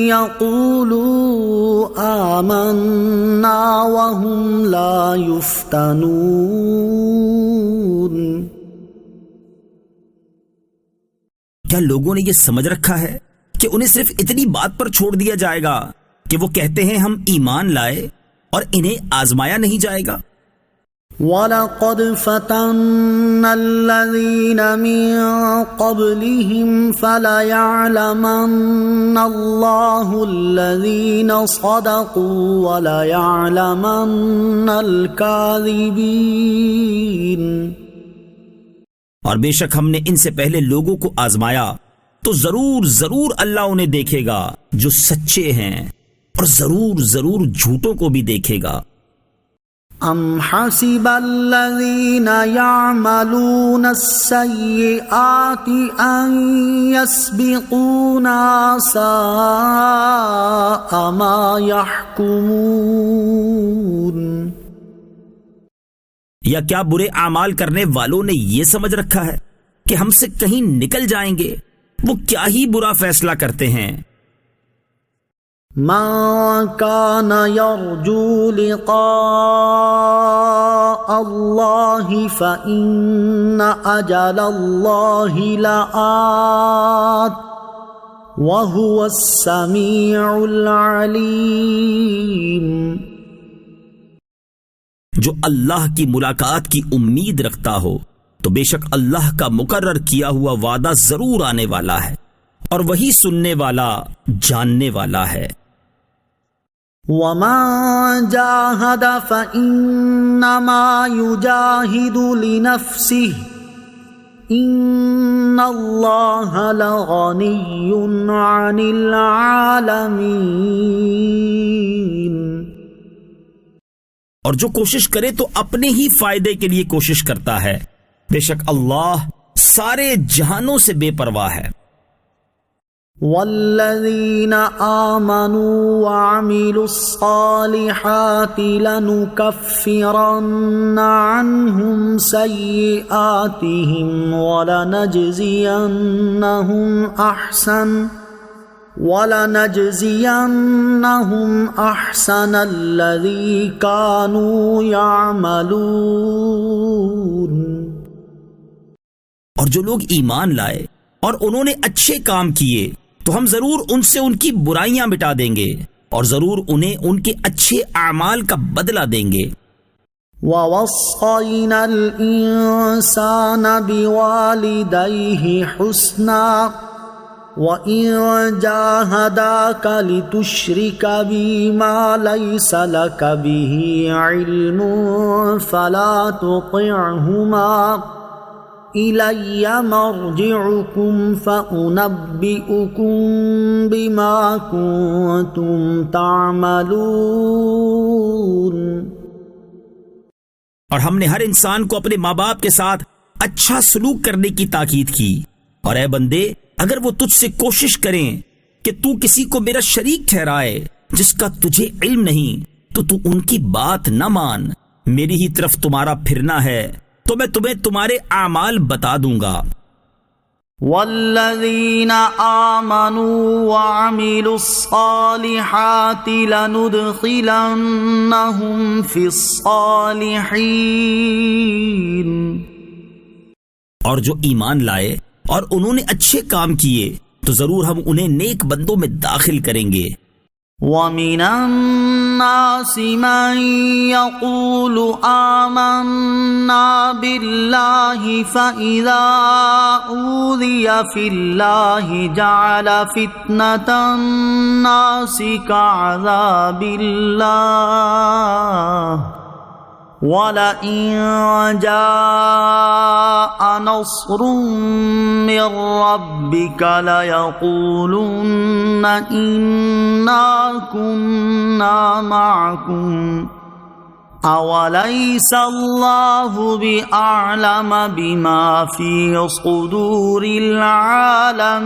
يقولوا آمنا وهم لا يفتنون. کیا لوگوں نے یہ سمجھ رکھا ہے کہ انہیں صرف اتنی بات پر چھوڑ دیا جائے گا کہ وہ کہتے ہیں ہم ایمان لائے اور انہیں آزمایا نہیں جائے گا؟ وَلَقَدْ فَتَنَّا الَّذِينَ مِن قَبْلِهِمْ فَلَيَعْلَمَنَّ اللَّهُ الَّذِينَ صَدَقُوا وَلَيَعْلَمَنَّ الْكَاذِبِينَ. اور بے شک ہم نے ان سے پہلے لوگوں کو آزمایا تو ضرور ضرور اللہ انہیں دیکھے گا جو سچے ہیں، اور ضرور ضرور جھوٹوں کو بھی دیکھے گا. ام حسب الذین یعملون السیئات ان یسبقونا ساء ما یحکمون. یا کیا برے اعمال کرنے والوں نے یہ سمجھ رکھا ہے کہ ہم سے کہیں نکل جائیں گے؟ وہ کیا ہی برا فیصلہ کرتے ہیں. من كان يرجو لقاء الله فإن أجل الله لآت وهو السميع العليم. جو اللہ کی ملاقات کی امید رکھتا ہو تو بے شک اللہ کا مقرر کیا ہوا وعدہ ضرور آنے والا ہے، اور وہی سننے والا جاننے والا ہے. وَمَن جَاهَدَ فَإِنَّمَا يُجَاهِدُ لِنَفْسِهِ إِنَّ اللَّهَ لَغَنِيٌّ عَنِ الْعَالَمِينَ. اور جو کوشش کرے تو اپنے ہی فائدے کے لیے کوشش کرتا ہے، بے شک اللہ سارے جہانوں سے بے پرواہ ہے. والذین آمنوا وعملوا الصالحات لنکفرن عنهم سیئاتهم ولنجزینهم احسن الذی كانوا یعملون. اور جو لوگ ایمان لائے اور انہوں نے اچھے کام کیے تو ہم ضرور ان سے ان کی برائیاں مٹا دیں گے، اور ضرور انہیں ان کے اچھے اعمال کا بدلہ دیں گے. وَوَصَّيْنَا الْإِنسَانَ بِوَالِدَيْهِ حُسْنًا وَإِن جَاهَدَاكَ لِتُشْرِكَ بِي مَا لَيْسَ لَكَ بِهِ عِلْمٌ فَلَا تُطِعْهُمَا إِلَيَّ مَرْجِعُكُمْ فَأُنَبِّئُكُمْ بِمَا كُنتُمْ تَعْمَلُونَ. اور ہم نے ہر انسان کو اپنے ماں باپ کے ساتھ اچھا سلوک کرنے کی تاکید کی. اور اے بندے، اگر وہ تجھ سے کوشش کریں کہ تو کسی کو میرا شریک ٹھہرائے جس کا تجھے علم نہیں، تو تو ان کی بات نہ مان. میری ہی طرف تمہارا پھرنا ہے تو میں تمہیں تمہارے اعمال بتا دوں گا. والذین آمنوا وعملوا الصالحات لندخلنہم فی الصالحین. اور جو ایمان لائے اور انہوں نے اچھے کام کیے تو ضرور ہم انہیں نیک بندوں میں داخل کریں گے. وَمِنَ النَّاسِ مَن يَقُولُ آمَنَّا بِاللَّهِ فَإِذَا أُوذِيَ فِي اللَّهِ جَعَلَ فِتْنَةَ النَّاسِ كَعَذَابِ اللَّهِ وَلَئِن جَاءَ نَصْرٌ مِّن رَّبِّكَ لَيَقُولُنَّ إِنَّا كُنَّا مَعَكُمْ أَوَلَيْسَ اللَّهُ بِأَعْلَمَ بِمَا فِي صُدُورِ الْعَالَمِينَ.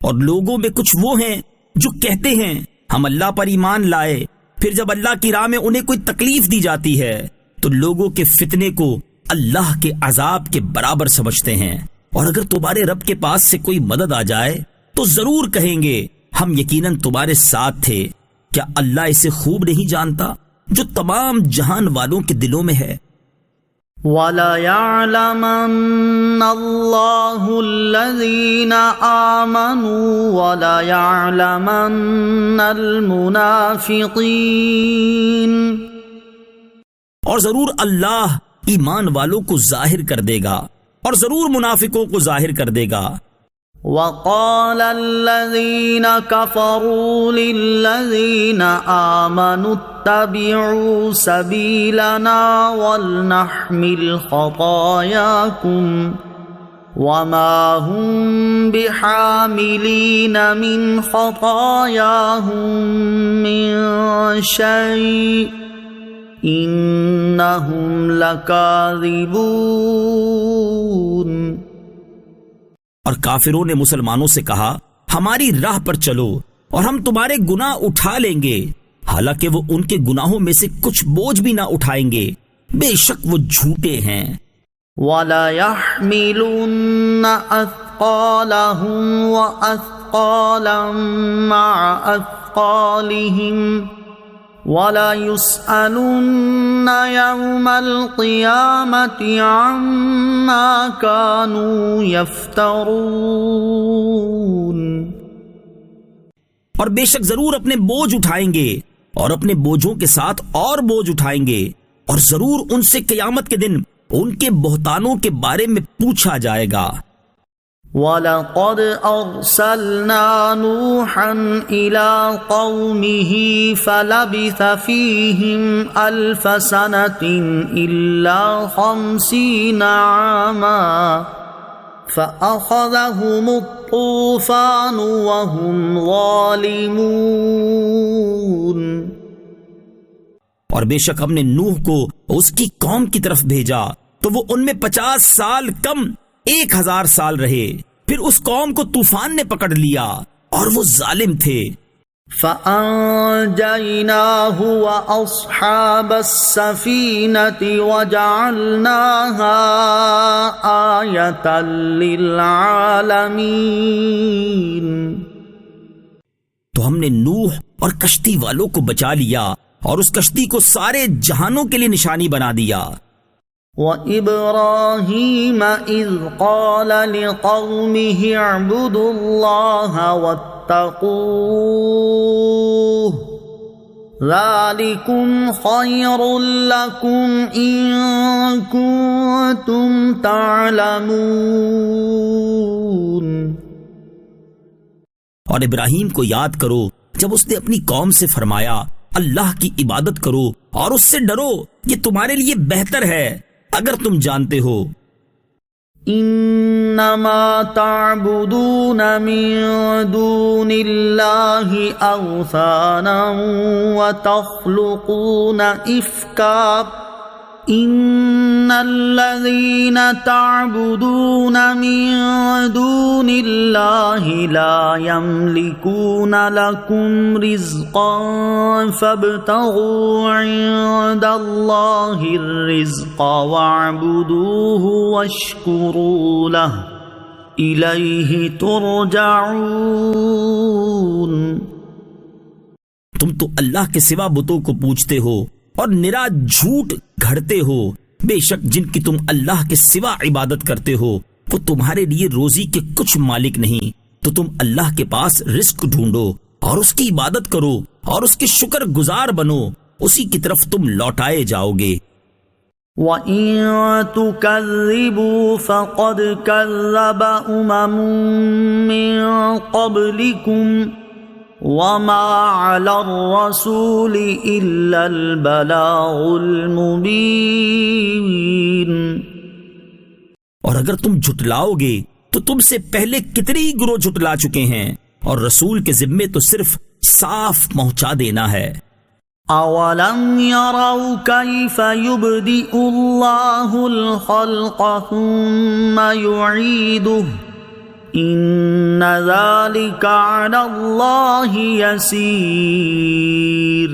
اور لوگوں میں کچھ وہ ہیں جو کہتے ہیں ہم اللہ پر ایمان لائے، پھر جب اللہ کی راہ میں انہیں کوئی تکلیف دی جاتی ہے تو لوگوں کے فتنے کو اللہ کے عذاب کے برابر سمجھتے ہیں. اور اگر تمہارے رب کے پاس سے کوئی مدد آ جائے تو ضرور کہیں گے ہم یقیناً تمہارے ساتھ تھے. کیا اللہ اسے خوب نہیں جانتا جو تمام جہان والوں کے دلوں میں ہے؟ وَلَيَعْلَمَنَّ اللَّهُ الَّذِينَ آمَنُوا وَلَيَعْلَمَنَّ الْمُنَافِقِينَ. اور ضرور اللہ ایمان والوں کو ظاہر کر دے گا اور ضرور منافقوں کو ظاہر کر دے گا. وَقَالَ الَّذِينَ كَفَرُوا لِلَّذِينَ آمَنُوا اتَّبِعُوا سَبِيلَنَا وَلْنَحْمِلْ خَطَايَاكُمْ وَمَا هُمْ بِحَامِلِينَ مِنْ خَطَايَاهُمْ مِنْ شَيْءٍ إِنَّهُمْ لَكَاذِبُونَ. اور کافروں نے مسلمانوں سے کہا ہماری راہ پر چلو اور ہم تمہارے گناہ اٹھا لیں گے، حالانکہ وہ ان کے گناہوں میں سے کچھ بوجھ بھی نہ اٹھائیں گے، بے شک وہ جھوٹے ہیں. وَلَيَحْمِلُنَّ أَثْقَالَهُمْ وَأَثْقَالًا مَعَ أَثْقَالِهِمْ وَلَيُسْأَلُنَّ يَوْمَ الْقِيَامَةِ عَمَّا كَانُوا يَفْتَرُونَ. اور بے شک ضرور اپنے بوجھ اٹھائیں گے اور اپنے بوجھوں کے ساتھ اور بوجھ اٹھائیں گے، اور ضرور ان سے قیامت کے دن ان کے بہتانوں کے بارے میں پوچھا جائے گا. وَلَقَدْ أَرْسَلْنَا نُوحًا إِلَىٰ قَوْمِهِ فَلَبِثَ فِيهِمْ أَلْفَ سَنَةٍ إِلَّا 50 عَامًا فَأَخَذَهُمُ الطُّوفَانُ وَهُمْ ظَالِمُونَ. اور بے شک ہم نے نوح کو اس کی قوم کی طرف بھیجا تو وہ ان میں 50 سال کم 1000 سال رہے، پھر اس قوم کو طوفان نے پکڑ لیا اور وہ ظالم تھے. فَأَنجَيْنَاهُ وَأَصْحَابَ السَّفِينَةِ وَجَعَلْنَاهَا آيَةً لِّلْعَالَمِينَ. تو ہم نے نوح اور کشتی والوں کو بچا لیا اور اس کشتی کو سارے جہانوں کے لیے نشانی بنا دیا. وَإِبْرَاهِيمَ إِذْ قَالَ لِقَوْمِهِ اعْبُدُوا اللَّهَ وَاتَّقُوهُ ذَلِكُمْ خَيْرٌ لَكُمْ إِن كُنتُمْ تَعْلَمُونَ. اور ابراہیم کو یاد کرو جب اس نے اپنی قوم سے فرمایا اللہ کی عبادت کرو اور اس سے ڈرو، یہ تمہارے لیے بہتر ہے اگر تم جانتے ہو. انما تعبدون من دون اللہ اوثانا وتخلقون افکا إن الذين تعبدون من دون الله لا يملكون لكم رزقا فابتغوا عند الله الرزق واعبدوه واشكروا له إليه ترجعون۔ تم تو اللہ کے سوا بتوں کو پوجتے ہو اور نرا جھوٹ گھڑتے ہو۔ بے شک جن کی تم اللہ کے سوا عبادت کرتے ہو وہ تمہارے لیے روزی کے کچھ مالک نہیں، تو تم اللہ کے پاس رزق ڈھونڈو اور اس کی عبادت کرو اور اس کے شکر گزار بنو، اسی کی طرف تم لوٹائے جاؤ گے۔ وَإِن تُكَذِّبُوا فَقَدْ كَذَّبَ أُمَمٌ مِّن قَبْلِكُمْ وَمَا عَلَى الرَّسُولِ إِلَّا الْبَلَاغُ الْمُبِينُ۔ اور اگر تم جھٹلاؤ گے تو تم سے پہلے کتنے ہی گروہ جھٹلا چکے ہیں، اور رسول کے ذمے تو صرف صاف پہنچا دینا ہے۔ أَوَلَمْ يَرَوْا كَيْفَ يُبْدِئُ اللَّهُ الْخَلْقَ ثُمَّ يُعِيدُهُ إِنَّ ذَلِكَ عَلَى اللَّهِ يَسِيرٌ۔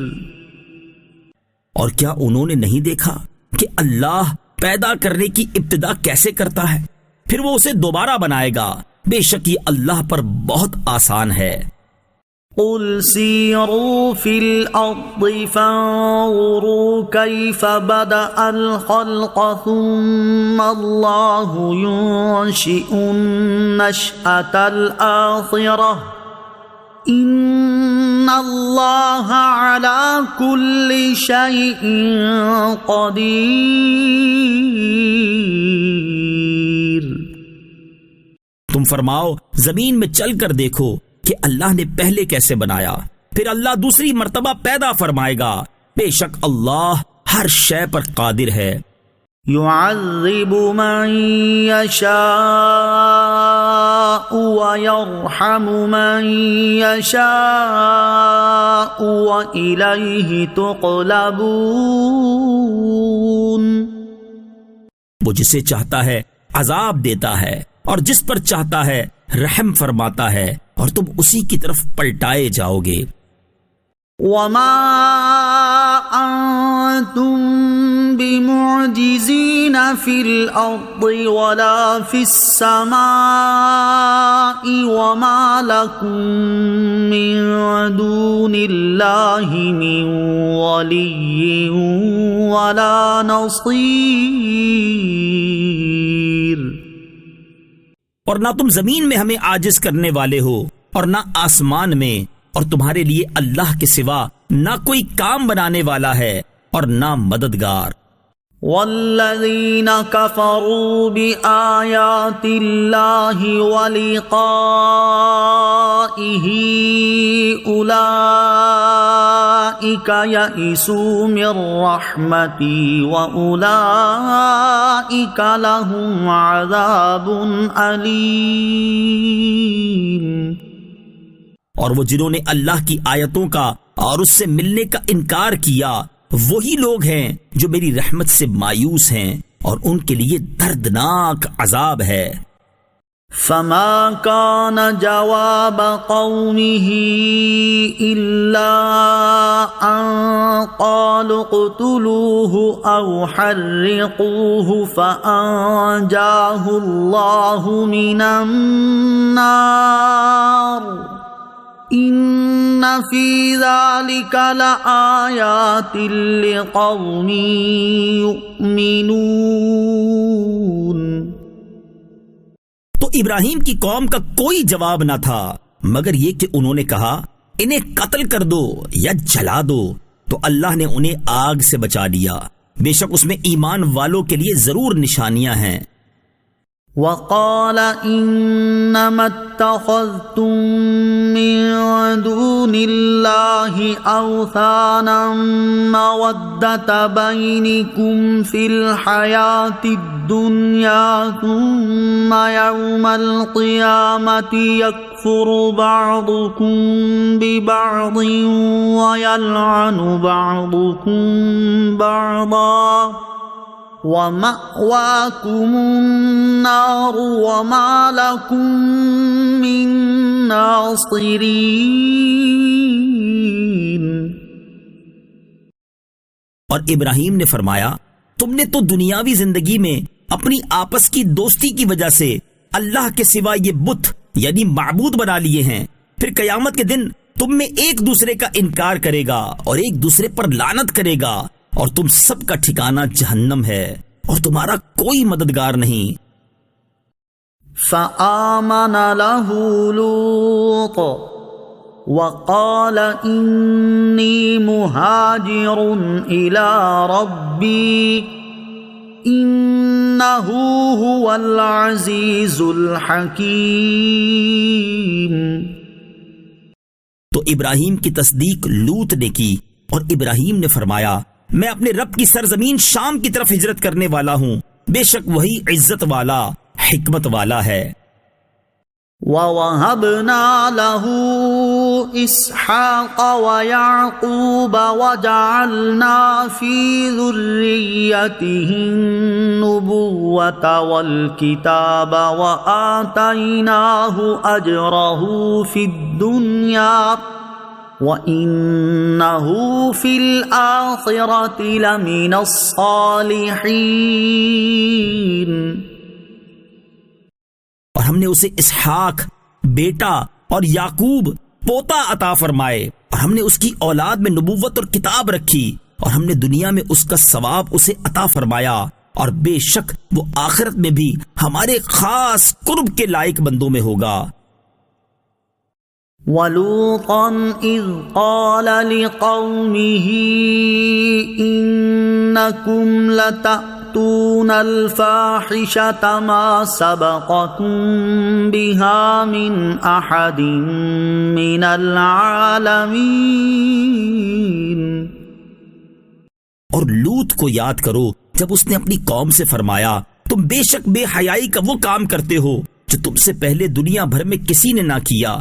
اور کیا انہوں نے نہیں دیکھا کہ اللہ پیدا کرنے کی ابتدا کیسے کرتا ہے، پھر وہ اسے دوبارہ بنائے گا؟ بے شک یہ اللہ پر بہت آسان ہے۔ قُلْ سِيرُوا فِي الْأَرْضِ فَانظُرُوا كَيْفَ بَدَأَ الْخَلْقَ ثُمَّ اللَّهُ يُنشِئُ النَّشْأَةَ الْآخِرَةَ إِنَّ اللَّهَ عَلَى كُلِّ شَيْءٍ قَدِيرٌ۔ تم فرماؤ زمین میں چل کر دیکھو کہ اللہ نے پہلے کیسے بنایا، پھر اللہ دوسری مرتبہ پیدا فرمائے گا، بے شک اللہ ہر شے پر قادر ہے۔ يُعَذِّبُ مَن يَشَاءُ وَيَرْحَمُ مَن يَشَاءُ وَإِلَيْهِ تُقْلَبُونَ۔ وہ جسے چاہتا ہے عذاب دیتا ہے اور جس پر چاہتا ہے رحم فرماتا ہے، اور تم اسی کی طرف پلٹائے جاؤ گے۔ وَمَا أَنتُم بِمُعْجِزِينَ فِي الْأَرْضِ وَلَا فِي السَّمَاءِ وَمَا لَكُم مِّن دُونِ اللَّهِ مِن وَلِيٍّ وَلَا نَصِيرٍ۔ اور نہ تم زمین میں ہمیں عاجز کرنے والے ہو اور نہ آسمان میں، اور تمہارے لیے اللہ کے سوا نہ کوئی کام بنانے والا ہے اور نہ مددگار۔ وَالَّذِينَ كَفَرُوا بِآيَاتِ اللَّهِ وَلِقَائِهِ أُولَئِكَ يَئِسُوا مِن رَّحْمَتِي وَأُولَئِكَ لَهُمْ عَذَابٌ أَلِيمٌ۔ اور وہ جنہوں نے اللہ کی آیتوں کا اور اس سے ملنے کا انکار کیا، وہی لوگ ہیں جو میری رحمت سے مایوس ہیں، اور ان کے لیے دردناک عذاب ہے۔ فما كان جواب قومه إلا أن قالوا اقتلوه أو حرقوه فأنجاه الله من النار إن في ذلك لآيات لقوم يؤمنون۔ تو ابراہیم کی قوم کا کوئی جواب نہ تھا مگر یہ کہ انہوں نے کہا انہیں قتل کر دو یا جلا دو، تو اللہ نے انہیں آگ سے بچا لیا، بے شک اس میں ایمان والوں کے لیے ضرور نشانیاں ہیں۔ وقال انما اتخذتم من دون الله اوثانا مودة بينكم في الحياة الدنيا ثم يوم القيامة يكفر بعضكم ببعض ويلعن بعضكم بعضا وَمَأْوَاكُمُ النَّارُ وَمَا لَكُم مِّن نَاصِرِينَ۔ اور ابراہیم نے فرمایا تم نے تو دنیاوی زندگی میں اپنی آپس کی دوستی کی وجہ سے اللہ کے سوا یہ بت یعنی معبود بنا لیے ہیں، پھر قیامت کے دن تم میں ایک دوسرے کا انکار کرے گا اور ایک دوسرے پر لعنت کرے گا، اور تم سب کا ٹھکانہ جہنم ہے اور تمہارا کوئی مددگار نہیں۔ فآمن له لوط وقال إني مهاجر إلى ربي إنه هو العزيز الحكيم۔ تو ابراہیم کی تصدیق لوط نے کی، اور ابراہیم نے فرمایا میں اپنے رب کی سرزمین شام کی طرف ہجرت کرنے والا ہوں، بے شک وہی عزت والا حکمت والا ہے۔ وَوَهَبْنَا لَهُ إِسْحَاقَ وَيَعْقُوبَ وَجَعَلْنَا فِي ذُرِّيَّتِهِ النُّبُوَّةَ وَالْكِتَابَ وَآتَيْنَاهُ أَجْرَهُ فِي الدُّنْيَا وَإِنَّهُ فِي الْآخِرَةِ لَمِنَ الصَّالِحِينَ۔ اور ہم نے اسے اسحاق بیٹا اور یعقوب پوتا عطا فرمائے، اور ہم نے اس کی اولاد میں نبوت اور کتاب رکھی، اور ہم نے دنیا میں اس کا ثواب اسے عطا فرمایا، اور بے شک وہ آخرت میں بھی ہمارے خاص قرب کے لائق بندوں میں ہوگا۔ وَلُوطًا إِذْ قَالَ لِقَوْمِهِ إِنَّكُمْ لَتَأْتُونَ الْفَاحِشَةَ مَا سَبَقَكُمْ بِهَا مِنْ أَحَدٍ مِّنَ الْعَالَمِينَ۔ اور لوط کو یاد کرو جب اس نے اپنی قوم سے فرمایا تم بے شک بے حیائی کا وہ کام کرتے ہو جو تم سے پہلے دنیا بھر میں کسی نے نہ کیا۔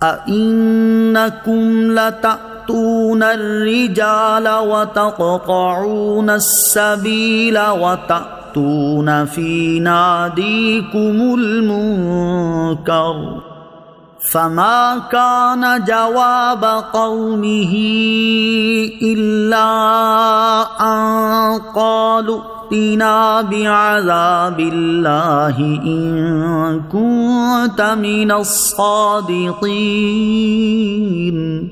أَإِنَّكُمْ لَتَأْتُونَ الرِّجَالَ وَتَقْطَعُونَ السَّبِيلَ وَتَأْتُونَ فِي نَادِيكُمُ الْمُنكَرَ فَمَا كَانَ جَوَابَ قَوْمِهِ إِلَّا أَن قَالُوا ائْتِنَا بِعَذَابِ اللَّهِ إِن كُنتَ مِنَ الصَّادِقِينَ۔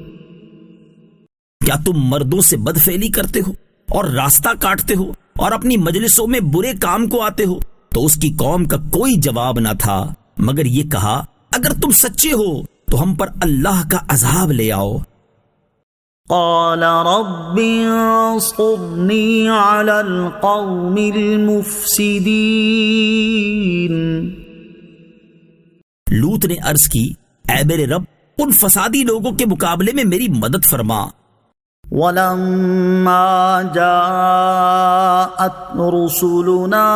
کیا تم مردوں سے بدفعلی کرتے ہو اور راستہ کاٹتے ہو اور اپنی مجلسوں میں برے کام کو آتے ہو؟ تو اس کی قوم کا کوئی جواب نہ تھا مگر یہ کہا اگر تم سچے ہو تو ہم پر اللہ کا عذاب لے آؤ۔ قال رب انصرنی علی القوم المفسدین۔ لوط نے عرض کی اے میرے رب ان فسادی لوگوں کے مقابلے میں میری مدد فرما۔ وَلَمَّا جَاءَتْ رُسُلُنَا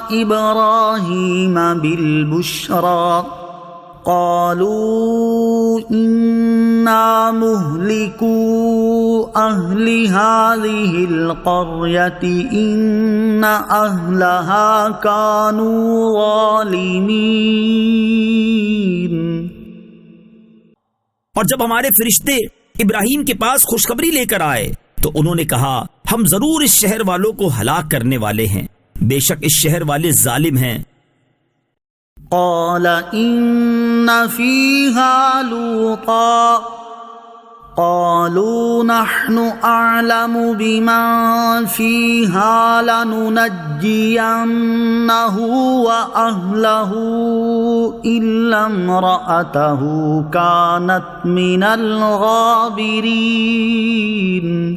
إِبْرَاهِيمَ بِالْبُشْرَى قَالُوا إِنَّا مُهْلِكُو أَهْلِ هَذِهِ الْقَرْيَةِ إِنَّ أَهْلَهَا كَانُوا ظَالِمِينَ۔ اور جب ہمارے فرشتے ابراہیم کے پاس خوشخبری لے کر آئے تو انہوں نے کہا ہم ضرور اس شہر والوں کو ہلاک کرنے والے ہیں، بے شک اس شہر والے ظالم ہیں۔ قال إن فيها لوطا قالوا نحن أعلم بمن فيها لننجينه وأهله إلا امرأته كانت من الغابرين۔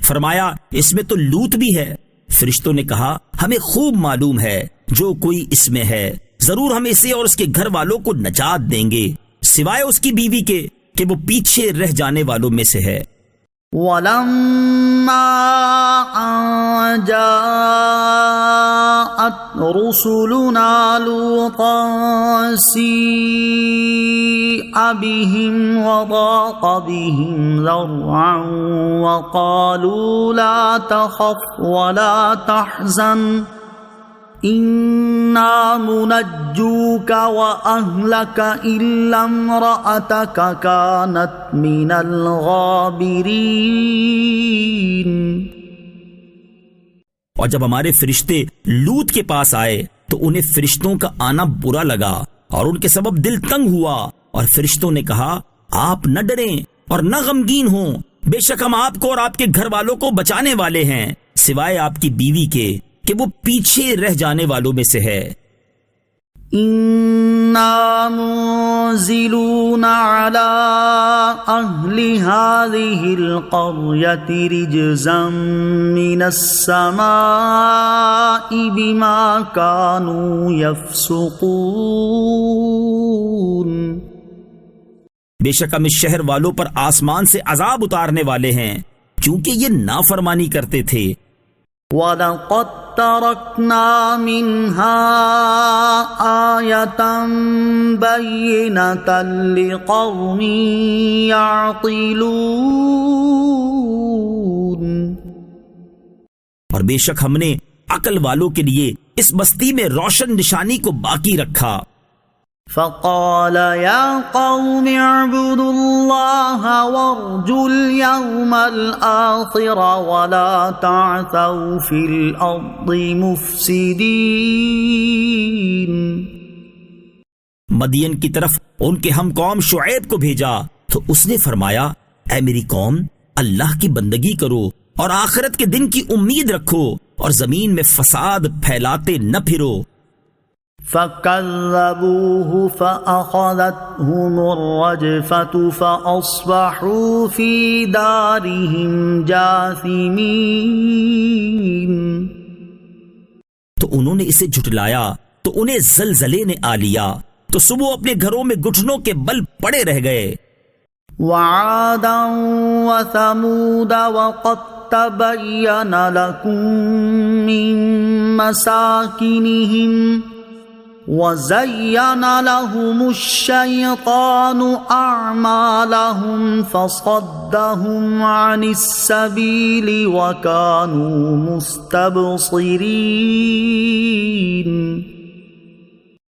فرمایا اس میں تو لوط بھی ہے۔ فرشتوں نے کہا ہمیں خوب معلوم ہے جو کوئی اس میں ہے، ضرور ہم اسے اور اس کے گھر والوں کو نجات دیں گے سوائے اس کی بیوی کے کہ وہ پیچھے رہ جانے والوں میں سے ہے۔ وَلَمَّا أَن جَاءَتْ رُسُلُنَا لُوطًا سِيءَ بهم وضاق بهم ذرعا وقالوا لا تخف ولا تحزن إنا منجوك وأهلك إلا امرأتك كانت من الغابرين۔ اور جب ہمارے فرشتے لوط کے پاس آئے تو انہیں فرشتوں کا آنا برا لگا اور ان کے سبب دل تنگ ہوا، اور فرشتوں نے کہا آپ نہ ڈریں اور نہ غمگین ہوں، بے شک ہم آپ کو اور آپ کے گھر والوں کو بچانے والے ہیں، سوائے آپ کی بیوی کے کہ وہ پیچھے رہ جانے والوں میں سے ہے۔ إنا منزلون على أهل هذه القرية رجزا من السماء بما كانوا يفسقون۔ بے شک ہم اس شہر والوں پر آسمان سے عذاب اتارنے والے ہیں چونکہ یہ نافرمانی کرتے تھے۔ وَلَقَدْ تَرَكْنَا مِنْهَا آيَةً بَيِّنَةً لِقَوْمٍ يَعْقِلُونَ۔ اور بے شک ہم نے عقل والوں کے لیے اس بستی میں روشن نشانی کو باقی رکھا۔ فقال يا قوم اعبدوا الله وارجوا اليوم الآخر ولا تعثوا في الأرض مفسدين۔ مدین کی طرف ان کے ہم قوم شعیب کو بھیجا تو اس نے فرمایا اے میری قوم اللہ کی بندگی کرو اور آخرت کے دن کی امید رکھو اور زمین میں فساد پھیلاتے نہ پھرو۔ فَكَذَّبُوهُ فَأَخَذَتْهُمُ الرَّجْفَةُ فَأَصْبَحُوا فِي دَارِهِمْ جَاثِمِينَ۔ تو انہوں نے اسے جھٹلایا تو انہیں زلزلے نے آ لیا تو صبح اپنے گھروں میں گھٹنوں کے بل پڑے رہ گئے۔ وَعَادًا وَثَمُودَ وَقَدْ تَبَيَّنَ لَكُم مِّن مَّسَاكِنِهِمْ وَزَيَّنَ لَهُمُ الشَّيْطَانُ أَعْمَالَهُمْ فَصَدَّهُمْ عَنِ السَّبِيلِ وَكَانُوا مُسْتَبْصِرِينَ۔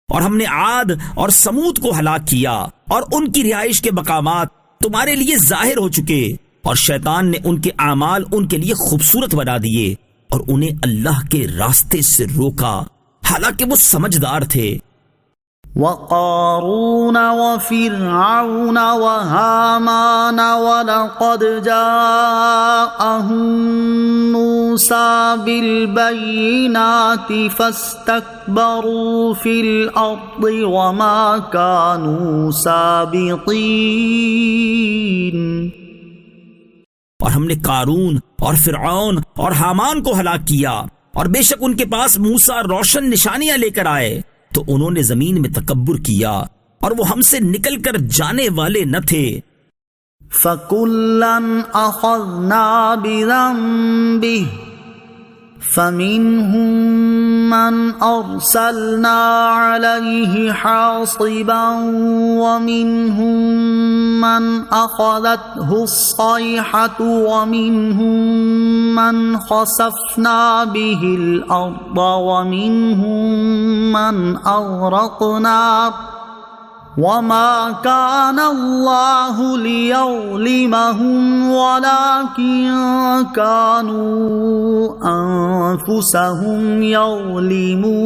اور ہم نے عاد اور سمود کو ہلاک کیا اور ان کی رہائش کے مقامات تمہارے لیے ظاہر ہو چکے، اور شیطان نے ان کے اعمال ان کے لیے خوبصورت بنا دیے اور انہیں اللہ کے راستے سے روکا حالانکہ وہ سمجھدار تھے۔ وَقَارُونَ وَفِرْعَوْنَ وَهَامَانَ وَلَقَدْ جَاءَهُم مُوسَى بِالْبَيِّنَاتِ فَاسْتَكْبَرُوا فِي الْأَرْضِ وَمَا كَانُوا سَابِقِينَ۔ اور ہم نے قارون اور فرعون اور حامان کو ہلاک کیا، اور بے شک ان کے پاس موسیٰ روشن نشانیاں لے کر آئے تو انہوں نے زمین میں تکبر کیا اور وہ ہم سے نکل کر جانے والے نہ تھے۔ فَكُلًّا أَخَذْنَا بِذَنبِهِ فَمِنْهُمْ مَنْ أَرْسَلْنَا عَلَيْهِ حَاصِبًا وَمِنْهُمْ مَنْ أَخَذَتْهُ الصَّيْحَةُ وَمِنْهُمْ مَنْ خَسَفْنَا بِهِ الْأَرْضَ وَمِنْهُمْ مَنْ أَغْرَقْنَا وَمَا كَانَ اللَّهُ لِيَظْلِمَهُمْ وَلَكِنْ كَانُوا أَنفُسَهُمْ يَظْلِمُونَ۔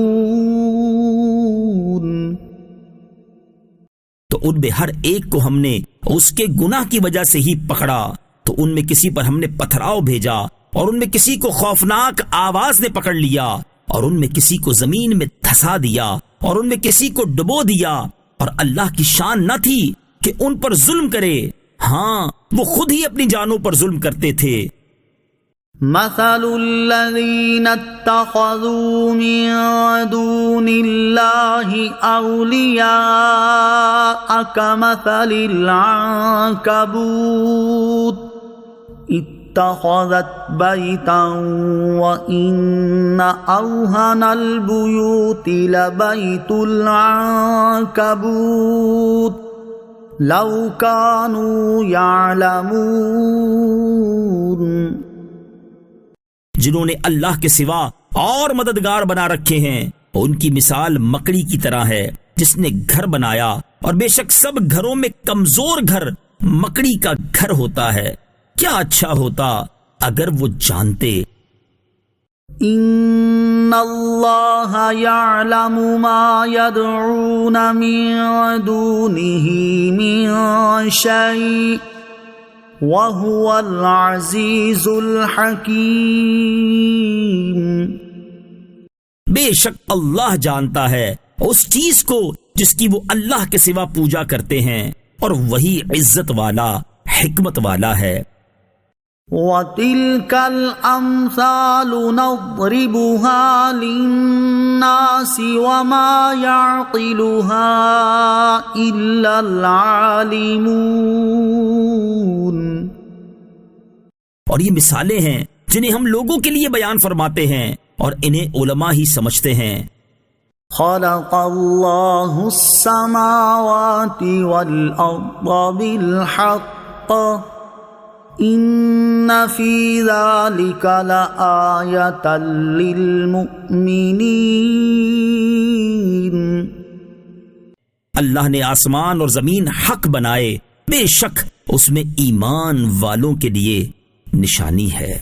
تو ان میں ہر ایک کو ہم نے اس کے گناہ کی وجہ سے ہی پکڑا، تو ان میں کسی پر ہم نے پتھراؤ بھیجا اور ان میں کسی کو خوفناک آواز نے پکڑ لیا اور ان میں کسی کو زمین میں دھسا دیا اور ان میں کسی کو ڈبو دیا، اور اللہ کی شان نہ تھی کہ ان پر ظلم کرے، ہاں وہ خود ہی اپنی جانوں پر ظلم کرتے تھے۔ مثل الذين اتخذوا من دون الله أولياء كمثل العنكبوت اتخذت بيتا وإن أوهن البيوت لبيت العنكبوت لو كانوا يعلمون جنہوں نے اللہ کے سوا اور مددگار بنا رکھے ہیں، ان کی مثال مکڑی کی طرح ہے جس نے گھر بنایا، اور بے شک سب گھروں میں کمزور گھر مکڑی کا گھر ہوتا ہے۔ کیا اچھا ہوتا اگر وہ جانتے۔ ان اللہ یعلم ما يدعون من دونه من شیء وهو العزیز الحکیم۔ بے شک اللہ جانتا ہے اس چیز کو جس کی وہ اللہ کے سوا پوجا کرتے ہیں، اور وہی عزت والا حکمت والا ہے۔ وَتِلْكَ الْأَمْثَالُ نَضْرِبُهَا لِلنَّاسِ وَمَا يَعْقِلُهَا إِلَّا الْعَالِمُونَ۔ اور یہ مثالیں ہیں جنہیں ہم لوگوں کے لیے بیان فرماتے ہیں، اور انہیں علماء ہی سمجھتے ہیں۔ خلق اللہ السماوات والارض بالحق ان فی ذلک لآیۃ للمؤمنین۔ اللہ نے آسمان اور زمین حق بنائے، بے شک اس میں ایمان والوں کے لیے نشانی ہے۔